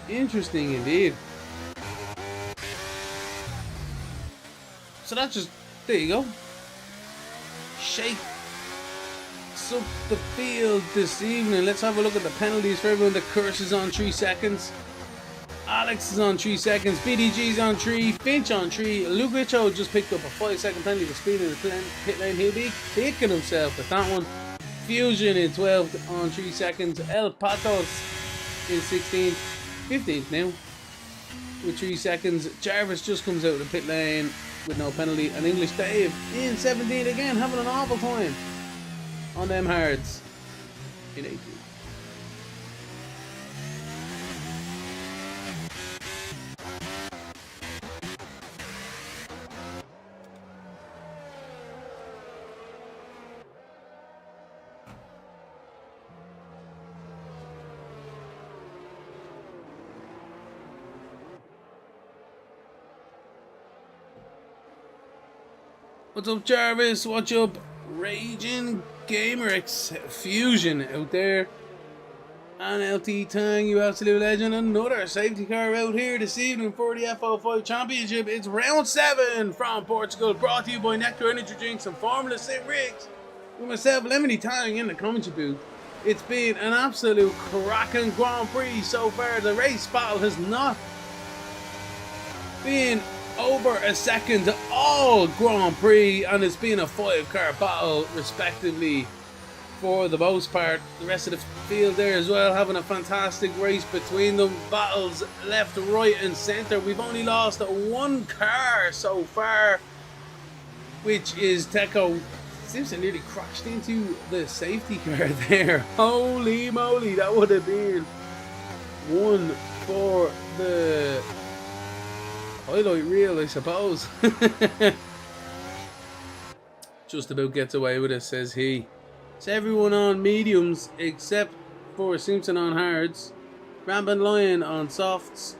Interesting indeed. So that's just, there you go. Shake up the field this evening. Let's have a look at the penalties for everyone. The Curse is on 3 seconds. Alex is on 3 seconds. BDG's on 3. Finch on 3. Luke Ritchell just picked up a 5-second penalty for speeding in the pit lane. He'll be kicking himself with that one. Fusion in 12 on 3 seconds. El Patos in 16. 15th now with 3 seconds. Jarvis just comes out of the pit lane with no penalty. And English Dave in 17 again, having an awful time on them hards in 18. What's up, Jarvis? What's up, Raging GamerX Fusion out there? And LT Tang, you absolute legend. Another safety car out here this evening for the F05 Championship. It's round 7 from Portugal, brought to you by Nectar Energy Drinks and Formula 6 Rigs. With myself, Lemony Tang, in the commentary booth. It's been an absolute cracking Grand Prix so far. The race battle has not been over a second all Grand Prix, and it's been a 5-car battle respectively for the most part. The rest of the field there as well having a fantastic race between them. Battles left, right and centre. We've only lost 1 car so far which is Teco. Simpson nearly crashed into the safety car there. Holy moly, that would have been one for the highlight reel, I suppose. Just about gets away with it, says he. It's everyone on mediums except for Simpson on hards. Rampant Lion on softs.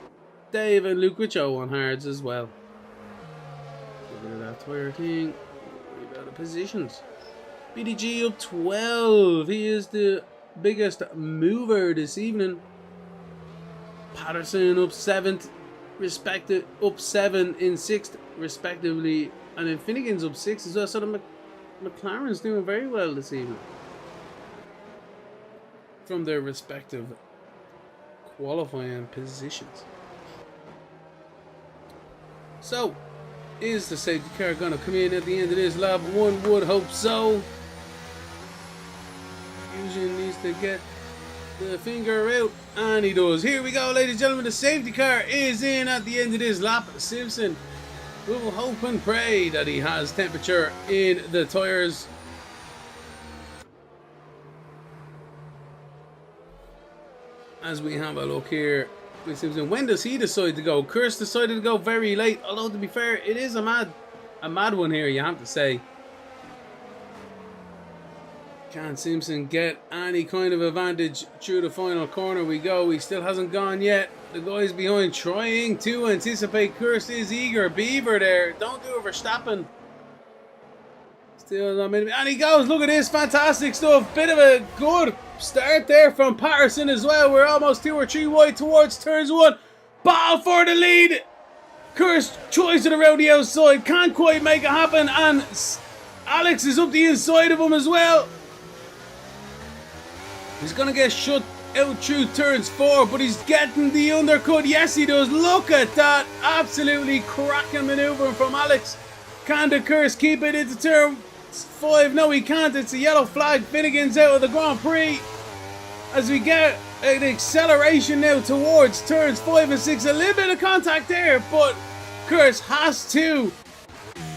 Dave and Luke Richo on hards as well. Look at that tire thing. About the positions. BDG up 12. He is the biggest mover this evening. Patterson up 7th, up 7 in 6th, respectively. And then Finnegan's up 6 as well. So the McLaren's doing very well this evening. From their respective qualifying positions. So, is the safety car going to come in at the end of this lap? One would hope so. Fusion needs to get the finger out, and he does. Here we go, ladies and gentlemen. The safety car is in at the end of this lap. Simpson will hope and pray that he has temperature in the tires. As we have a look here with Simpson, when does he decide to go? Kurse decided to go very late, although to be fair, it is a mad one here, you have to say. Can Simpson get any kind of advantage through the final corner? We go. He still hasn't gone yet. The guys behind trying to anticipate. Kurse is eager. Beaver there. Don't do a Verstappen. Still not many. And he goes. Look at this. Fantastic stuff. Bit of a good start there from Patterson as well. We're almost 2 or 3 wide towards turns 1. Ball for the lead. Kurse tries it around the outside. Can't quite make it happen. And Alex is up the inside of him as well. He's going to get shut out through turns 4, but he's getting the undercut. Yes, he does. Look at that. Absolutely cracking manoeuvring from Alex. Can the Kurse keep it into turn 5? No, he can't. It's a yellow flag. Finnegan's out of the Grand Prix. As we get an acceleration now towards turns 5 and 6. A little bit of contact there, but Kurse has to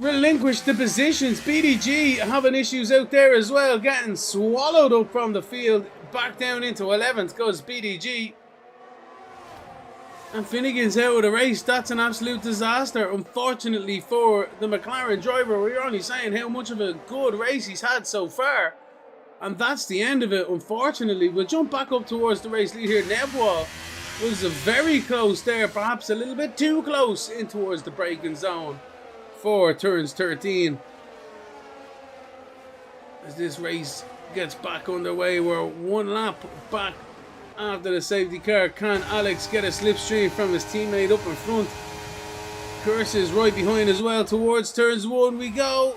relinquish the positions. BDG having issues out there as well, getting swallowed up from the field. Back down into 11th goes BDG. And Finnegan's out of the race. That's an absolute disaster, unfortunately, for the McLaren driver. We're only saying how much of a good race he's had so far. And that's the end of it, unfortunately. We'll jump back up towards the race lead here. Nebwa was very close there, perhaps a little bit too close in towards the braking zone for turns 13. As this race gets back underway, we're 1 lap back after the safety car. Can Alex get a slipstream from his teammate up in front? Kurse is right behind as well. Towards turns 1 we go.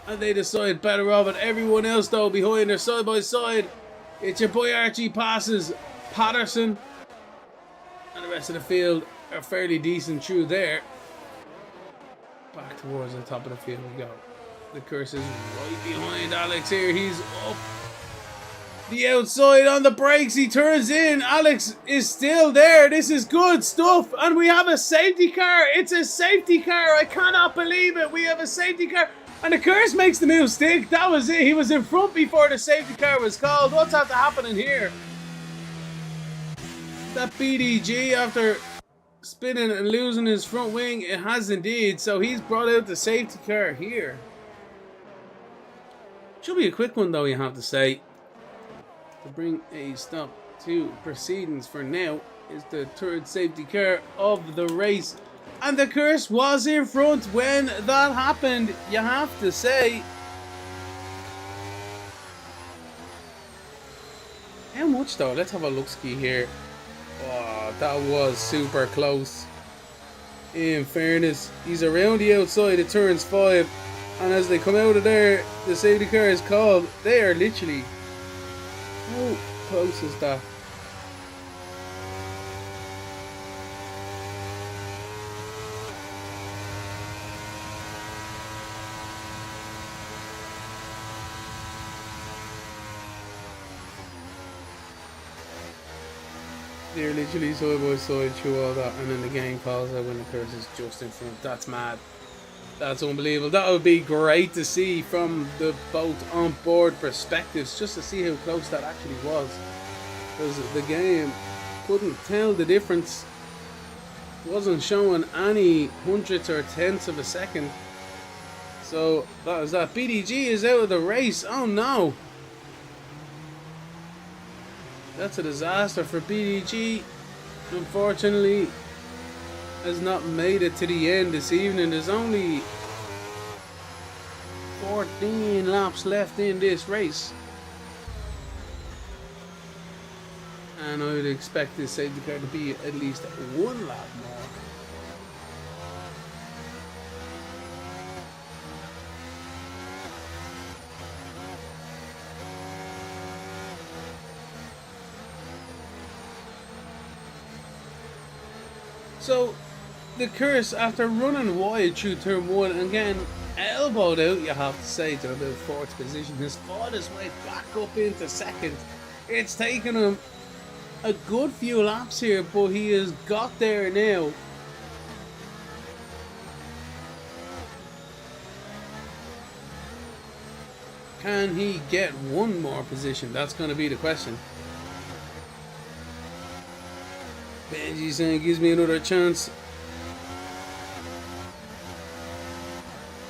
And they decide better of it. Everyone else though behind her side by side. It's your boy Archie passes Patterson. And the rest of the field are fairly decent through there. Back towards the top of the field we go. The Kurse is right behind Alex here. He's up the outside on the brakes. He turns in. Alex is still there. This is good stuff. And we have a safety car. It's a safety car. I cannot believe it. We have a safety car. And the Kurse makes the move stick. That was it. He was in front before the safety car was called. What's after happening here? That BDG after spinning and losing his front wing. It has indeed. So he's brought out the safety car here. Should be a quick one though, you have to say. To bring a stop to proceedings for now is the 3rd safety car of the race. And the Kurse was in front when that happened, you have to say. How much though? Let's have a look-ski here. Oh, that was super close. In fairness, he's around the outside of turns 5. And as they come out of there, the safety car is called. They are literally... How close is that? They're literally side by side through all that, and then the game calls out when the Kurse is just in front. That's mad. That's unbelievable. That would be great to see from the both on-board perspectives, just to see how close that actually was. Because the game couldn't tell the difference. It wasn't showing any hundredths or tenths of a second. So that was that. BDG is out of the race. Oh no. That's a disaster for BDG. Unfortunately, has not made it to the end this evening. There's only 14 laps left in this race. And I would expect this safety car to be at least one lap more. So, the curse, after running wide through turn 1, again, elbowed out, you have to say, to about 4th position, has fought his way back up into 2nd. It's taken him a good few laps here, but he has got there now. Can he get one more position? That's going to be the question. Benji saying gives me another chance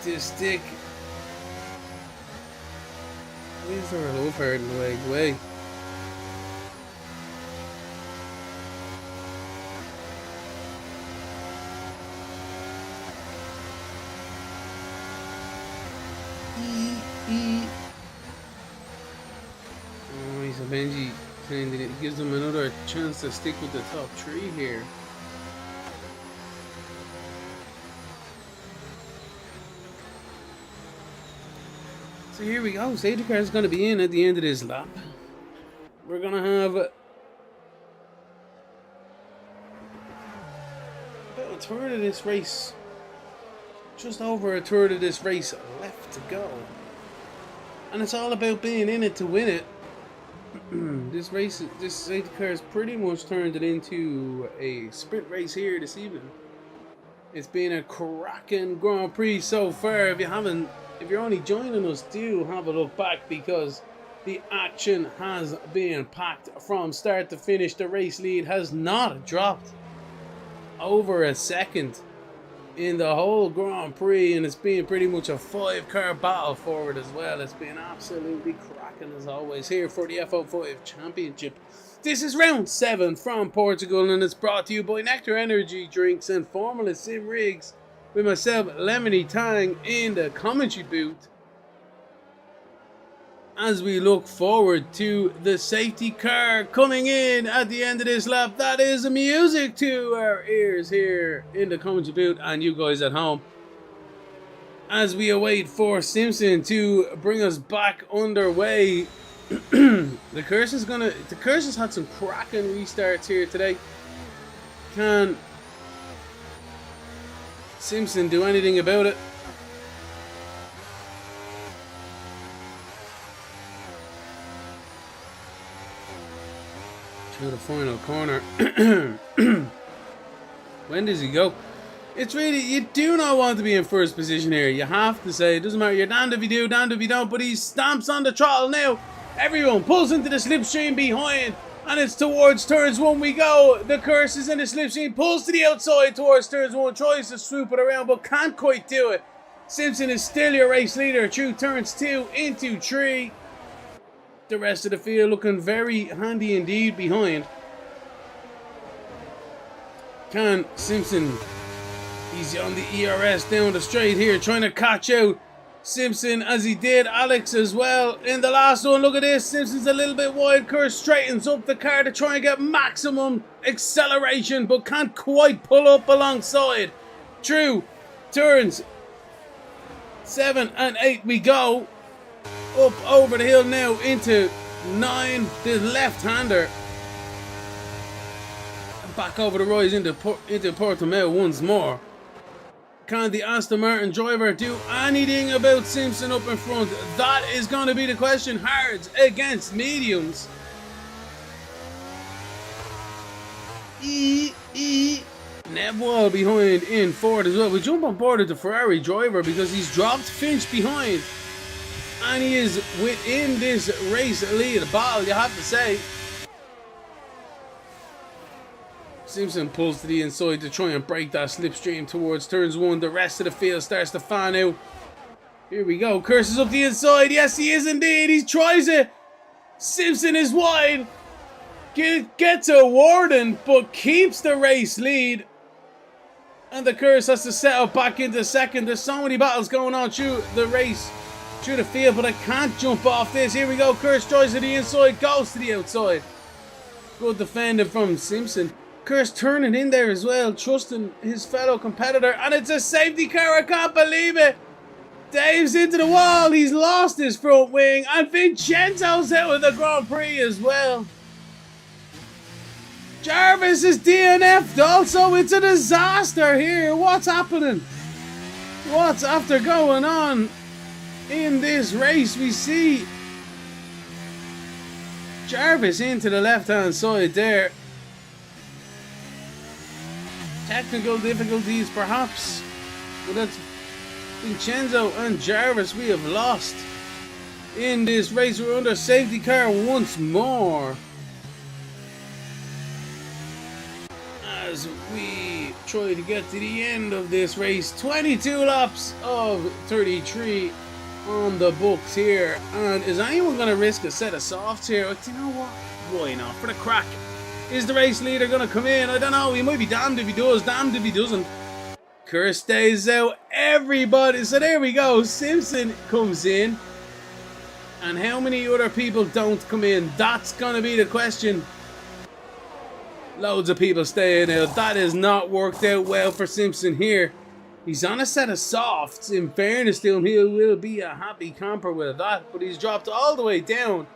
to stick. Why is there a low part in the way? Oh, he's a Benji saying that it gives him another chance to stick with the top 3 here. So here we go. Safety car is going to be in at the end of this lap. We're going to have about a third of this race, just over a third of this race left to go. And it's all about being in it to win it. This safety car has pretty much turned it into a sprint race here this evening. It's been a cracking Grand Prix so far. If you're only joining us, do have a look back, because the action has been packed from start to finish. The race lead has not dropped over a second in the whole Grand Prix, and it's been pretty much a 5-car battle forward as well. It's been absolutely cracking as always here for the F05 Championship. This is round 7 from Portugal, and it's brought to you by Nectar Energy Drinks and Formula Sim Rigs, with myself, Lemony Tang, in the commentary booth, as we look forward to the safety car coming in at the end of this lap. That is music to our ears here in the commentary booth and you guys at home, as we await for Simpson to bring us back underway. The curse has had some cracking restarts here today. Can Simpson do anything about it? To the final corner. When does he go? It's really, you do not want to be in first position here. You have to say, it doesn't matter, you're damned if you do, damned if you don't, but he stamps on the throttle now. Everyone pulls into the slipstream behind, and it's towards turns 1 we go. The curse is in the slipstream, pulls to the outside towards turns 1, tries to swoop it around, but can't quite do it. Simpson is still your race leader through turns 2 into 3. The rest of the field looking very handy indeed behind. Can Simpson, he's on the ERS down the straight here, trying to catch out Simpson as he did Alex as well in the last one. Look at this, Simpson's a little bit wide. Curse straightens up the car to try and get maximum acceleration, but can't quite pull up alongside. Through turns 7 and 8 we go. Up over the hill now into 9, the left-hander. Back over the rise into Portimao once more. Can the Aston Martin driver do anything about Simpson up in front? That is going to be the question. Hards against mediums. Nebwell behind in fourth as well. We jump on board with the Ferrari driver because he's dropped Finch behind. And he is within this race lead battle, you have to say. Simpson pulls to the inside to try and break that slipstream towards turns one. The rest of the field starts to fan out. Here we go. Curses up the inside. Yes, he is indeed. He tries it. Simpson is wide. Gets a warden, but keeps the race lead. And the Curse has to settle back into second. There's so many battles going on through the race, through the field, but I can't jump off this. Here we go. Curse tries to the inside, goes to the outside. Good defending from Simpson. Curse turning in there as well, trusting his fellow competitor. And it's a safety car. I can't believe it. Dave's into the wall. He's lost his front wing. And Vincenzo's out of the Grand Prix as well. Jarvis is DNF'd also. It's a disaster here. What's happening? What's after going on in this race? We see Jarvis into the left-hand side there. Technical difficulties perhaps, but that's Vincenzo and Jarvis we have lost in this race. We're under safety car once more as we try to get to the end of this race. 22 laps of 33 on the books here, and is anyone going to risk a set of softs here? You know what, why not, for the crack? Is the race leader going to come in? I don't know. He might be damned if he does, damned if he doesn't. Curse stays out. Everybody. So there we go. Simpson comes in. And how many other people don't come in? That's going to be the question. Loads of people staying out. That has not worked out well for Simpson here. He's on a set of softs. In fairness to him, he will be a happy camper with that. But he's dropped all the way down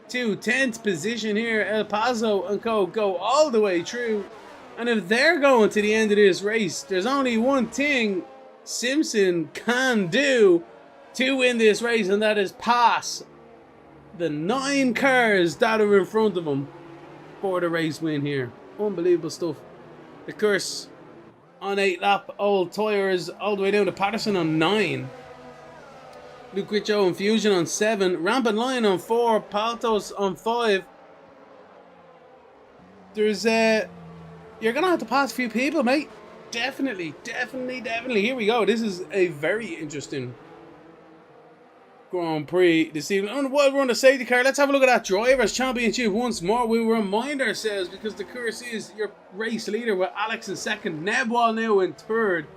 to 10th position here. El Paso and Co go all the way through, and if they're going to the end of this race, there's only one thing Simpson can do to win this race, and that is pass the 9 cars that are in front of him for the race win here. Unbelievable stuff. The Curse on 8 lap old tires all the way down to Patterson on 9. Luke Richo and Fusion on 7. Rampant Lion on 4. Paltos on 5. There's you're gonna have to pass a few people, mate. Definitely. Here we go. This is a very interesting Grand Prix this evening. And while we're on the safety car, let's have a look at that Drivers' Championship once more. We'll remind ourselves, because the Curse is your race leader with Alex in second, Nebwall now in third.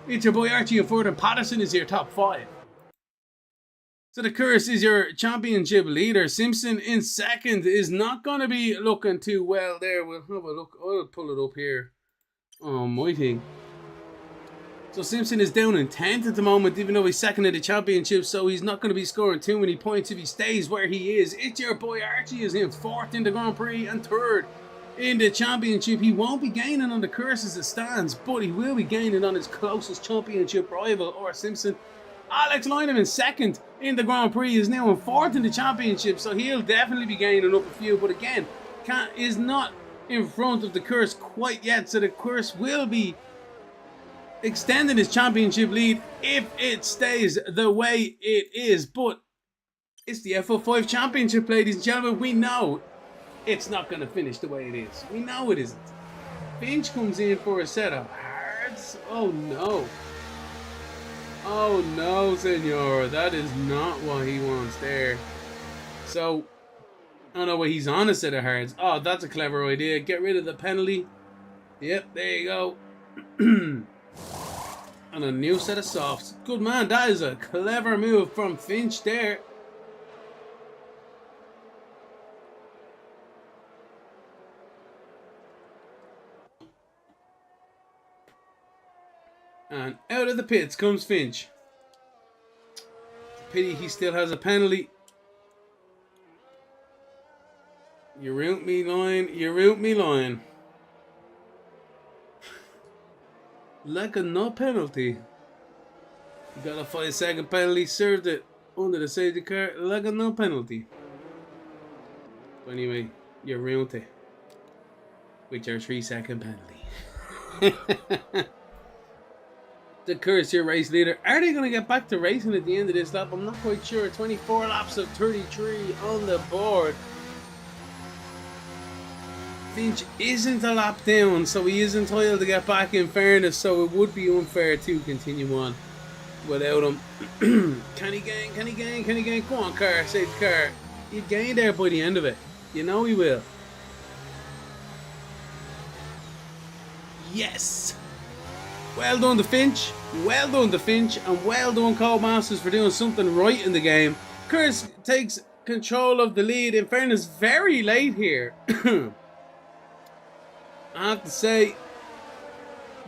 It's your boy Archie in fourth, and Patterson is your top 5. So the Curse is your championship leader. Simpson in second is not going to be looking too well there. We'll have a look. I'll pull it up here on my thing. So Simpson is down in 10th at the moment, even though he's second in the championship. So he's not going to be scoring too many points if he stays where he is. It's your boy Archie is in 4th in the Grand Prix and 3rd in the championship. He won't be gaining on the Curse as it stands, but he will be gaining on his closest championship rival, or Simpson. Alex Lynham in 2nd in the Grand Prix is now in 4th in the championship, so he'll definitely be gaining up a few, but again, is not in front of the Curse quite yet, so the Curse will be extending his championship lead if it stays the way it is. But it's the F05 championship, ladies and gentlemen. We know it's not going to finish the way it is. We know it isn't. Finch comes in for a set of hards. Oh no. Oh no, senor. That is not what he wants there. So, I don't know what he's on a set of hards. Oh, that's a clever idea. Get rid of the penalty. Yep, there you go. And a new set of softs. Good man, that is a clever move from Finch there. And out of the pits comes Finch. Pity he still has a penalty. You're out me line. You're out me line. Like a no penalty. You got a 5-second penalty. Served it under the safety car. Like a no penalty. But anyway, you're ruined it with your 3-second penalty. The Curse here, race leader. Are they going to get back to racing at the end of this lap? I'm not quite sure. 24 laps of 33 on the board. Finch isn't a lap down, so he is entitled to get back in fairness, so it would be unfair to continue on without him. Can he gain? Can he gain? Can he gain? Come on, car. Save the car. He'd gain there by the end of it. You know he will. Yes! Well done to Finch. Well done to Finch. And well done Codemasters for doing something right in the game. Curse takes control of the lead. In fairness, very late here. I have to say,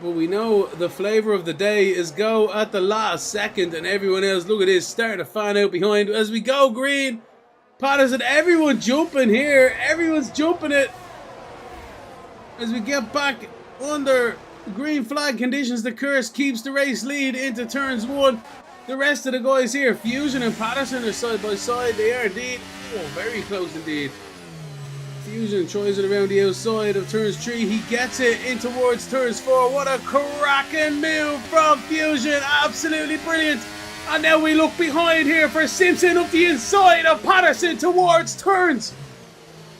but we know the flavour of the day is go at the last second, and everyone else, look at this, starting to fan out behind as we go green. Patterson, everyone jumping here, everyone's jumping it as we get back under green flag conditions. The Curse keeps the race lead into turns 1. The rest of the guys here, Fusion and Patterson, are side by side. They are indeed, oh, very close indeed. Fusion tries it around the outside of turns 3. He gets it in towards turns 4. What a cracking move from Fusion. Absolutely brilliant. And now we look behind here for Simpson up the inside of Patterson towards turns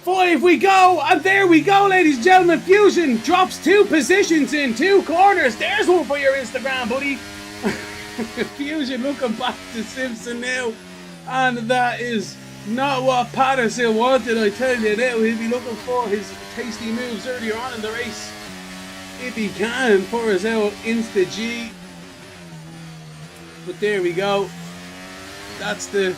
5 we go. And there we go, ladies and gentlemen. Fusion drops 2 positions in 2 corners. There's one for your Instagram, buddy. Fusion looking back to Simpson now. And that is not what Patterson wanted, I tell you now. He'll be looking for his tasty moves earlier on in the race, if he can, for his old Insta G. But there we go. That's the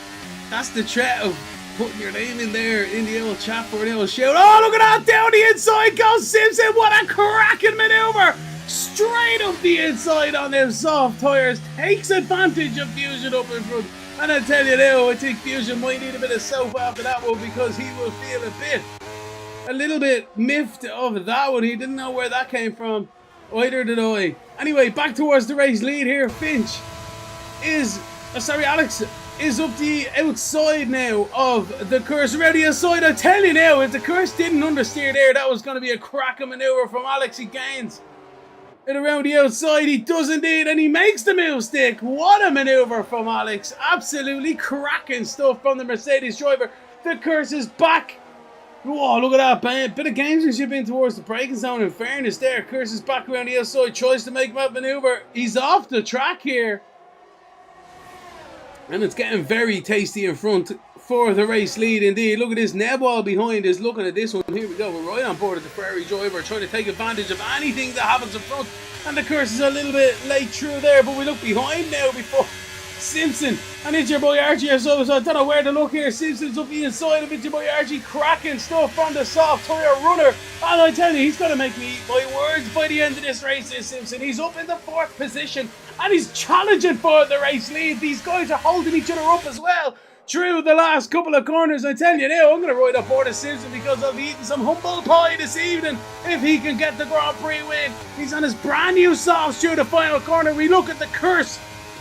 threat of putting your name in there in the old chat for an old shout. Oh, look at that! Down the inside goes Simpson. What a cracking maneuver! Straight up the inside on them soft tyres. Takes advantage of Fusion up in front. And I tell you now, I think Fusion might need a bit of soap after that one, because he will feel a little bit miffed of that one. He didn't know where that came from. Either did I. Anyway, back towards the race lead here. Finch is, Alex is up the outside now of the Curse. Around the outside, I tell you now, if the Curse didn't understeer there, that was going to be a cracking maneuver from Alex. He gains and around the outside, he does indeed, and he makes the move stick. What a maneuver from Alex. Absolutely cracking stuff from the Mercedes driver. The Curse is back. Whoa, look at that. Bit of gamesmanship in towards the braking zone. In fairness there, Curse is back around the outside, tries to make that maneuver. He's off the track here. And it's getting very tasty in front for the race lead indeed. Look at this. Nebwall behind is looking at this one. Here we go. We're right on board with the Ferrari driver, trying to take advantage of anything that happens in front. And the Curse is a little bit late through there, but we look behind now before Simpson. And it's your boy Archie or so I don't know where to look here. Simpson's up the inside of it. Your boy Archie cracking stuff from the soft tire runner. And I tell you, he's going to make me eat my words by the end of this race, is Simpson. He's up in the 4th position and he's challenging for the race lead. These guys are holding each other up as well through the last couple of corners. I tell you now, I'm going to ride up board of Simpson, because I'll be eating some humble pie this evening if he can get the Grand Prix win. He's on his brand new softs through the final corner. We look at the Curse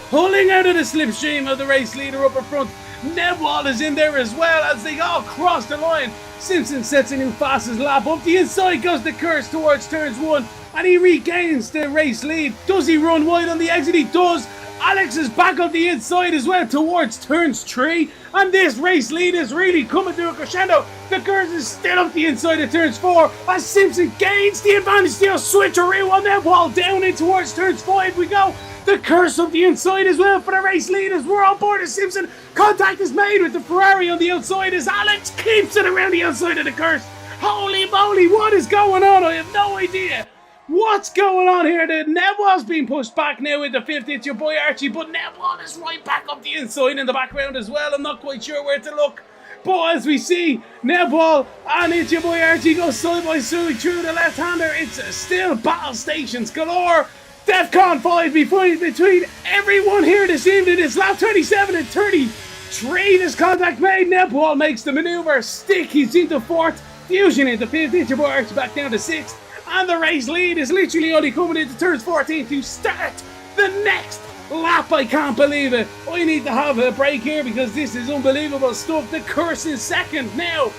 pulling out of the slipstream of the race leader up in front. Nebwall is in there as well as they all cross the line. Simpson sets a new fastest lap. Up the inside goes the Curse towards turns 1, and he regains the race lead. Does he run wide on the exit? He does. Alex is back on the inside as well towards turns 3, and this race lead is really coming to a crescendo. The Curse is still up the inside of turns 4 as Simpson gains the advantage. They'll switch around on that wall down in towards turns 5 we go. The Curse up the inside as well for the race lead as we're on board of Simpson. Contact is made with the Ferrari on the outside as Alex keeps it around the outside of the Curse. Holy moly, what is going on? I have no idea. What's going on here? The Nebwall's being pushed back now into 5th. It's your boy Archie, but Nebwall is right back up the inside in the background as well. I'm not quite sure where to look. But as we see, Nebwall and it's your boy Archie go side by side through the left-hander. It's still battle stations galore. DEFCON 5 between everyone here this evening. It's lap 27 and 33. This contact made. Nebwall makes the maneuver. Stick, he's into 4th. Fusion into 5th. It's your boy Archie back down to 6th. And the race lead is literally only coming into turns 14 to start the next lap. I can't believe it. I need to have a break here because this is unbelievable stuff. The Curse is 2nd now,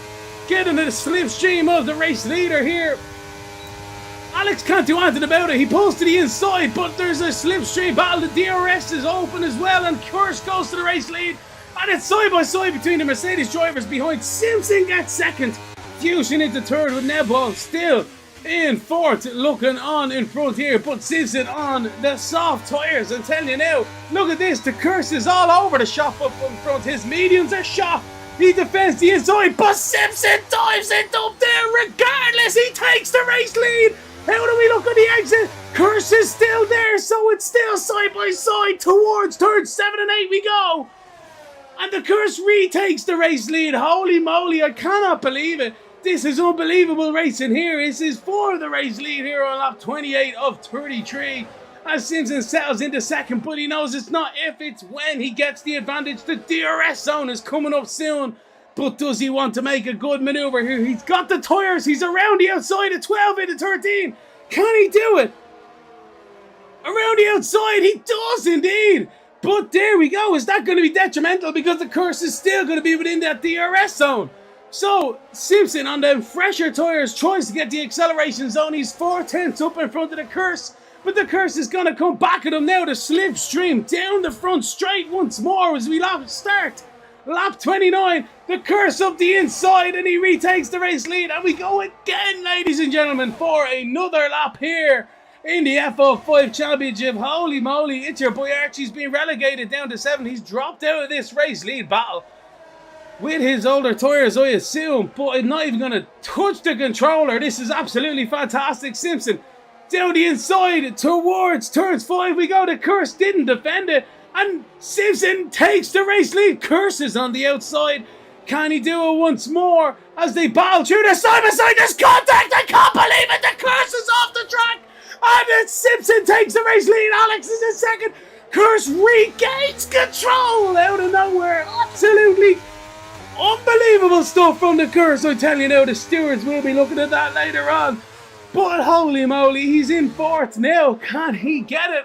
getting the slipstream of the race leader here. Alex can't do anything about it. He pulls to the inside, but there's a slipstream battle. The DRS is open as well, and Kurse goes to the race lead. And it's side by side between the Mercedes drivers behind. Simpson gets second. Fusion into third with Nebol still in fourth, looking on in front here. But Simpson on the soft tyres. I'm telling you now, look at this. The Kurse is all over the shop up in front. His mediums are shot. He defends the inside, but Simpson dives it up there regardless. He takes the race lead. How do we look at the exit? Kurse is still there, so it's still side by side towards turns 7 and 8 we go. And the Kurse retakes the race lead. Holy moly, I cannot believe it. This is unbelievable racing here. This is for the race lead here on lap 28 of 33. As Simpson settles into second, but he knows it's not if, it's when he gets the advantage. The DRS zone is coming up soon. But does he want to make a good manoeuvre here? He's got the tyres. He's around the outside of 12 into 13. Can he do it? Around the outside, he does indeed. But there we go. Is that going to be detrimental? Because the Kurse is still going to be within that DRS zone. So Simpson on the fresher tyres tries to get the acceleration zone. He's 4/10 up in front of the Kurse. But the Kurse is going to come back at him now. The slipstream down the front straight once more as we start. Lap 29, the Kurse up the inside, and he retakes the race lead. And we go again, ladies and gentlemen, for another lap here in the F05 Championship. Holy moly, it's your boy Archie's been relegated down to 7. He's dropped out of this race lead battle with his older tyres, I assume. But I'm not even going to touch the controller. This is absolutely fantastic. Simpson down the inside towards turns 5 we go. The Kurse didn't defend it. And Simpson takes the race lead. Kurse is on the outside. Can he do it once more as they battle through the side by side? There's contact. I can't believe it. The Kurse is off the track. And then Simpson takes the race lead. Alex is in second. Kurse regains control out of nowhere. Absolutely unbelievable stuff from the Kurse. I tell you now, the stewards will be looking at that later on. But holy moly, he's in fourth now. Can he get it?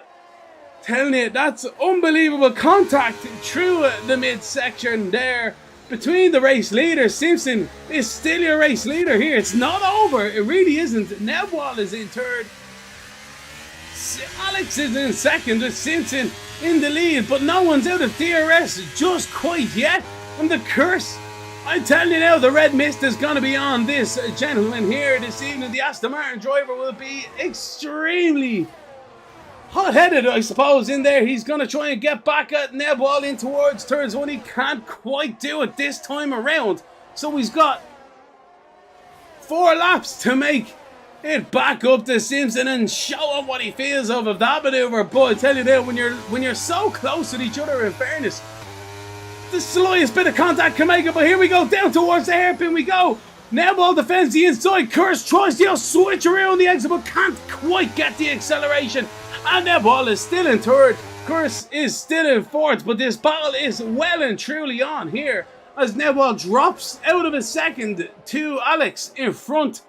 Telling you, that's unbelievable contact through the midsection there between the race leaders. Simpson is still your race leader here. It's not over. It really isn't. Nebwal is in third. Alex is in second with Simpson in the lead, but no one's out of DRS just quite yet. And the Kurse, I tell you now, the red mist is going to be on this gentleman here this evening. The Aston Martin driver will be extremely hot-headed, I suppose, in there. He's going to try and get back at Nebwal in towards turns 1. He can't quite do it this time around. So he's got 4 laps to make it back up to Simpson and show him what he feels of that manoeuvre. But I tell you now, when you're so close to each other, in fairness, the slightest bit of contact can make it. But here we go, down towards the hairpin we go. Nebwal defends the inside. Kurse tries to switch around the exit, but can't quite get the acceleration. And Nebwal is still in third. Kurse is still in fourth, but this battle is well and truly on here as Nebwal drops out of a second to Alex in front.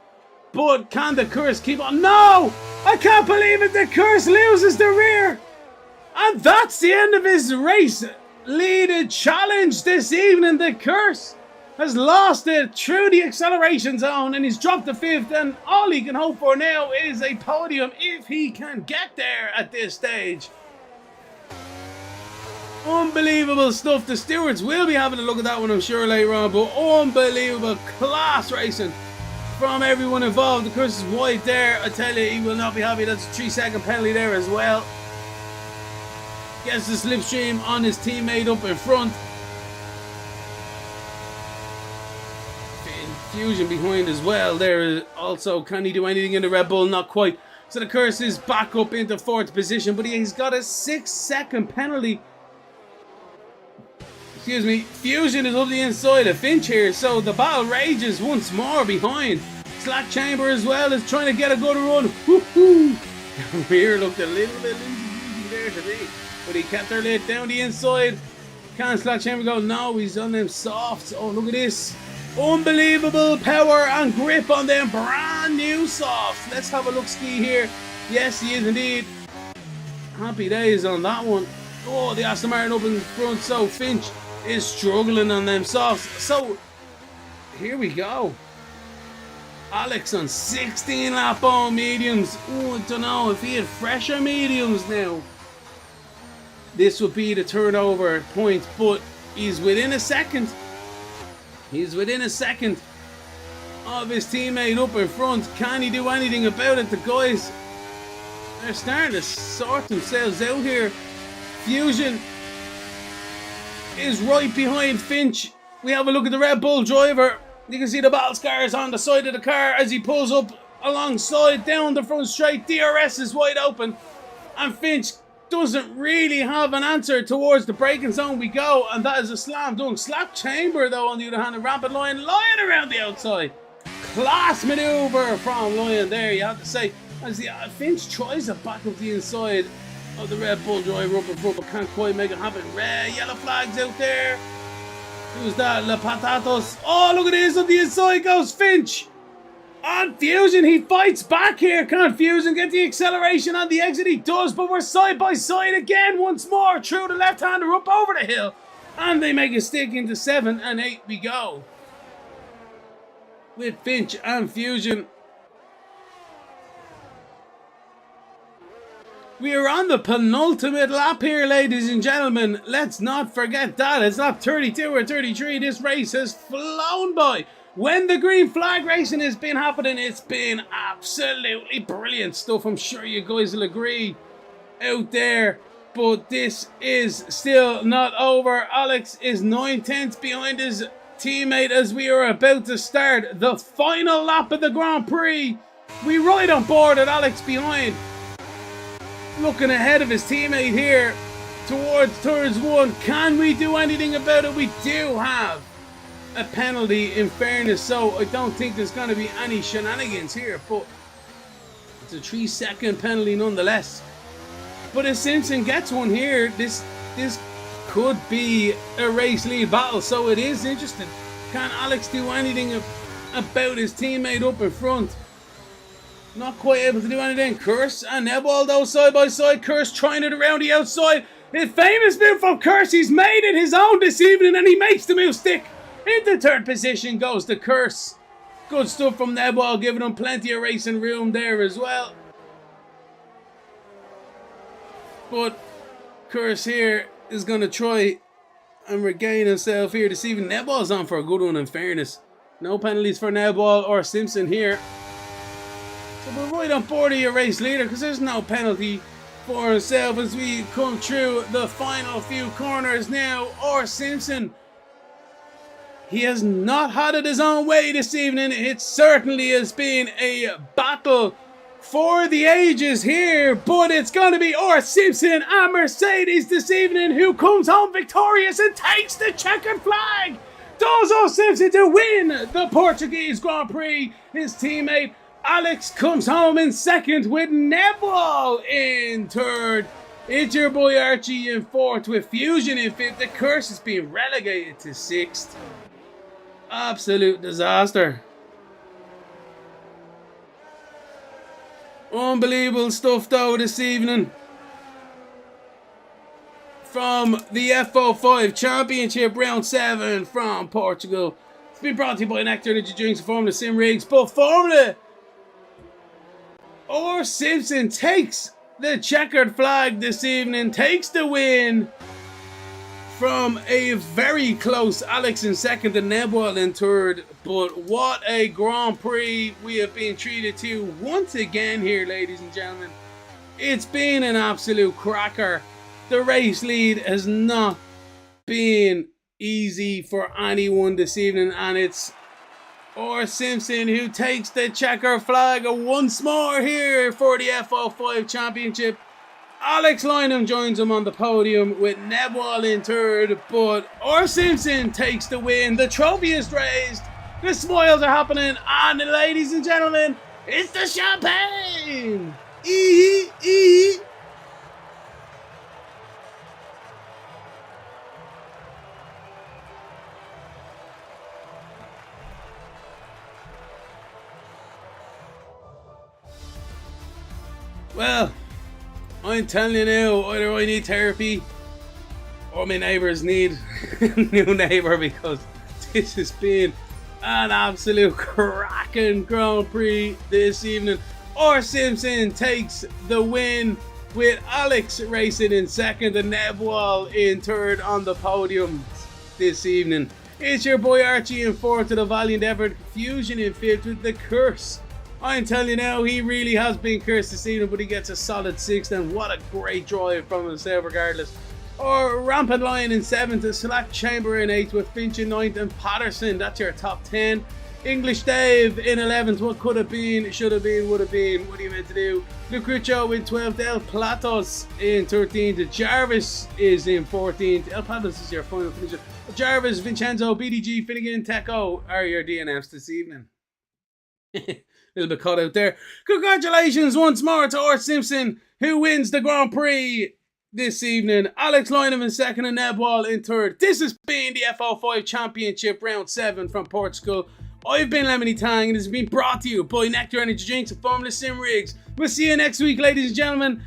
But can the Kurse keep on? No! I can't believe it! The Kurse loses the rear! And that's the end of his race lead challenge this evening. The Kurse has lost it through the acceleration zone and he's dropped the 5th, and all he can hope for now is a podium if he can get there at this stage. Unbelievable stuff. The stewards will be having a look at that one, I'm sure, later on, but unbelievable class racing from everyone involved. The Kurse is wide there. I tell you, he will not be happy. That's a 3-second penalty there as well. Gets the slipstream on his teammate up in front. Fusion behind as well there also. Can he do anything in the Red Bull? Not quite. So the Kurse is back up into 4th position, but he's got a 6-second penalty. Excuse me. Fusion is up the inside of Finch here, so the battle rages once more behind. Slack Chamber as well is trying to get a good run. Woohoo! Rear looked a little bit easy there today, but he kept her late down the inside. Can Slack Chamber go? No, he's on them softs. Oh, look at this. Unbelievable power and grip on them brand new softs. Let's have a look ski here. Yes, he is indeed. Happy days on that one. Oh, the Aston Martin up in front. So Finch is struggling on them softs. So here we go. Alex on 16 lap on mediums. Oh, I don't know if he had fresher mediums now. This would be the turnover point, but he's within a second. He's within a second of his teammate up in front. Can he do anything about it? The guys, they're starting to sort themselves out here. Fusion is right behind Finch. We have a look at the Red Bull driver. You can see the battle scars on the side of the car as he pulls up alongside down the front straight. DRS is wide open and Finch doesn't really have an answer towards the braking zone we go, and that is a slam dunk. Slap chamber though on the other hand, a rapid line around the outside. Class maneuver from Lion there, you have to say, as the Finch tries to back up the inside of the Red Bull driver up in front, but can't quite make it happen. Red, yellow flags out there. Who's that? La Patatos. Oh, look at this. On the inside goes Finch. On Fusion, he fights back here. Can't Fusion get the acceleration on the exit? He does, but we're side by side again once more. Through the left-hander up over the hill. And they make a stick into 7 and 8 we go. With Finch and Fusion. We are on the penultimate lap here, ladies and gentlemen. Let's not forget that. It's lap 32 or 33. This race has flown by. When the green flag racing has been happening, it's been absolutely brilliant stuff. I'm sure you guys will agree out there. But this is still not over. Alex is 9/10 behind his teammate as we are about to start the final lap of the Grand Prix. We ride on board at Alex behind. Looking ahead of his teammate here towards turns 1. Can we do anything about it? We do have a penalty in fairness, so I don't think there's going to be any shenanigans here, but it's a 3-second penalty nonetheless. But if Simpson gets one here, this could be a race lead battle, so it is interesting. Can Alex do anything about his teammate up in front? Not quite able to do anything. Curse and Neball though side by side. Curse trying it around the outside. His famous move from Curse. He's made it his own this evening and he makes the move stick. Into third position goes the Curse. Good stuff from Neball, giving him plenty of racing room there as well. But Curse here is going to try and regain himself here this evening. Neball's on for a good one in fairness. No penalties for Neball or Simpson here. So we're right on board of your race leader because there's no penalty for himself as we come through the final few corners now. Or Simpson, he has not had it his own way this evening. It certainly has been a battle for the ages here, but it's going to be Or Simpson and Mercedes this evening who comes home victorious and takes the checkered flag. Does Or Simpson to win the Portuguese Grand Prix. His teammate Alex comes home in second with Neville in third. It's your boy Archie in fourth with Fusion in fifth. The Curse has been relegated to sixth. Absolute disaster. Unbelievable stuff though this evening from the F05 Championship Round 7 from Portugal. It's been brought to you by Nectar Energy Drinks and Formula Sim Rigs. But Formula Or Simpson takes the checkered flag this evening, takes the win from a very close Alex in second and Nebel in third. But what a Grand Prix we have been treated to once again here, ladies and gentlemen. It's been an absolute cracker. The race lead has not been easy for anyone this evening, and it's Or Simpson who takes the checker flag once more here for the F05 Championship. Alex Lynham joins him on the podium with Nebwall in third, but Or Simpson takes the win. The trophy is raised, the smiles are happening, and ladies and gentlemen, it's the champagne! Well, I'm telling you now, either I need therapy or my neighbours need a new neighbour, because this has been An absolute cracking Grand Prix this evening. R. Simpson takes the win with Alex racing in second and Nebwall in third on the podium this evening. It's your boy Archie in fourth to the Valiant Effort, Fusion in fifth with the Curse. I'm telling you now, he really has been cursed this evening, but he gets a solid sixth, and what a great drive from himself regardless. Or Rampant Lion in seventh, Slack Chamber in eighth with Finch in ninth and Patterson. That's your top 10. English Dave in 11th. What could have been, should have been, would have been. What are you meant to do? Lucrucho in 12th. El Platos in 13th. Jarvis is in 14th. El Platos is your final finisher. Jarvis, Vincenzo, BDG, Finnegan, Teco are your DNFs this evening. Little bit cut out there. Congratulations once more to R. Simpson, who wins the Grand Prix this evening. Alex Lynham in second and Nebwall in third. This has been the F05 Championship Round 7 from Portugal. I've been Lemony Tang, and it's been brought to you by Nectar Energy Drinks and Formula Sim Rigs. We'll see you next week, ladies and gentlemen.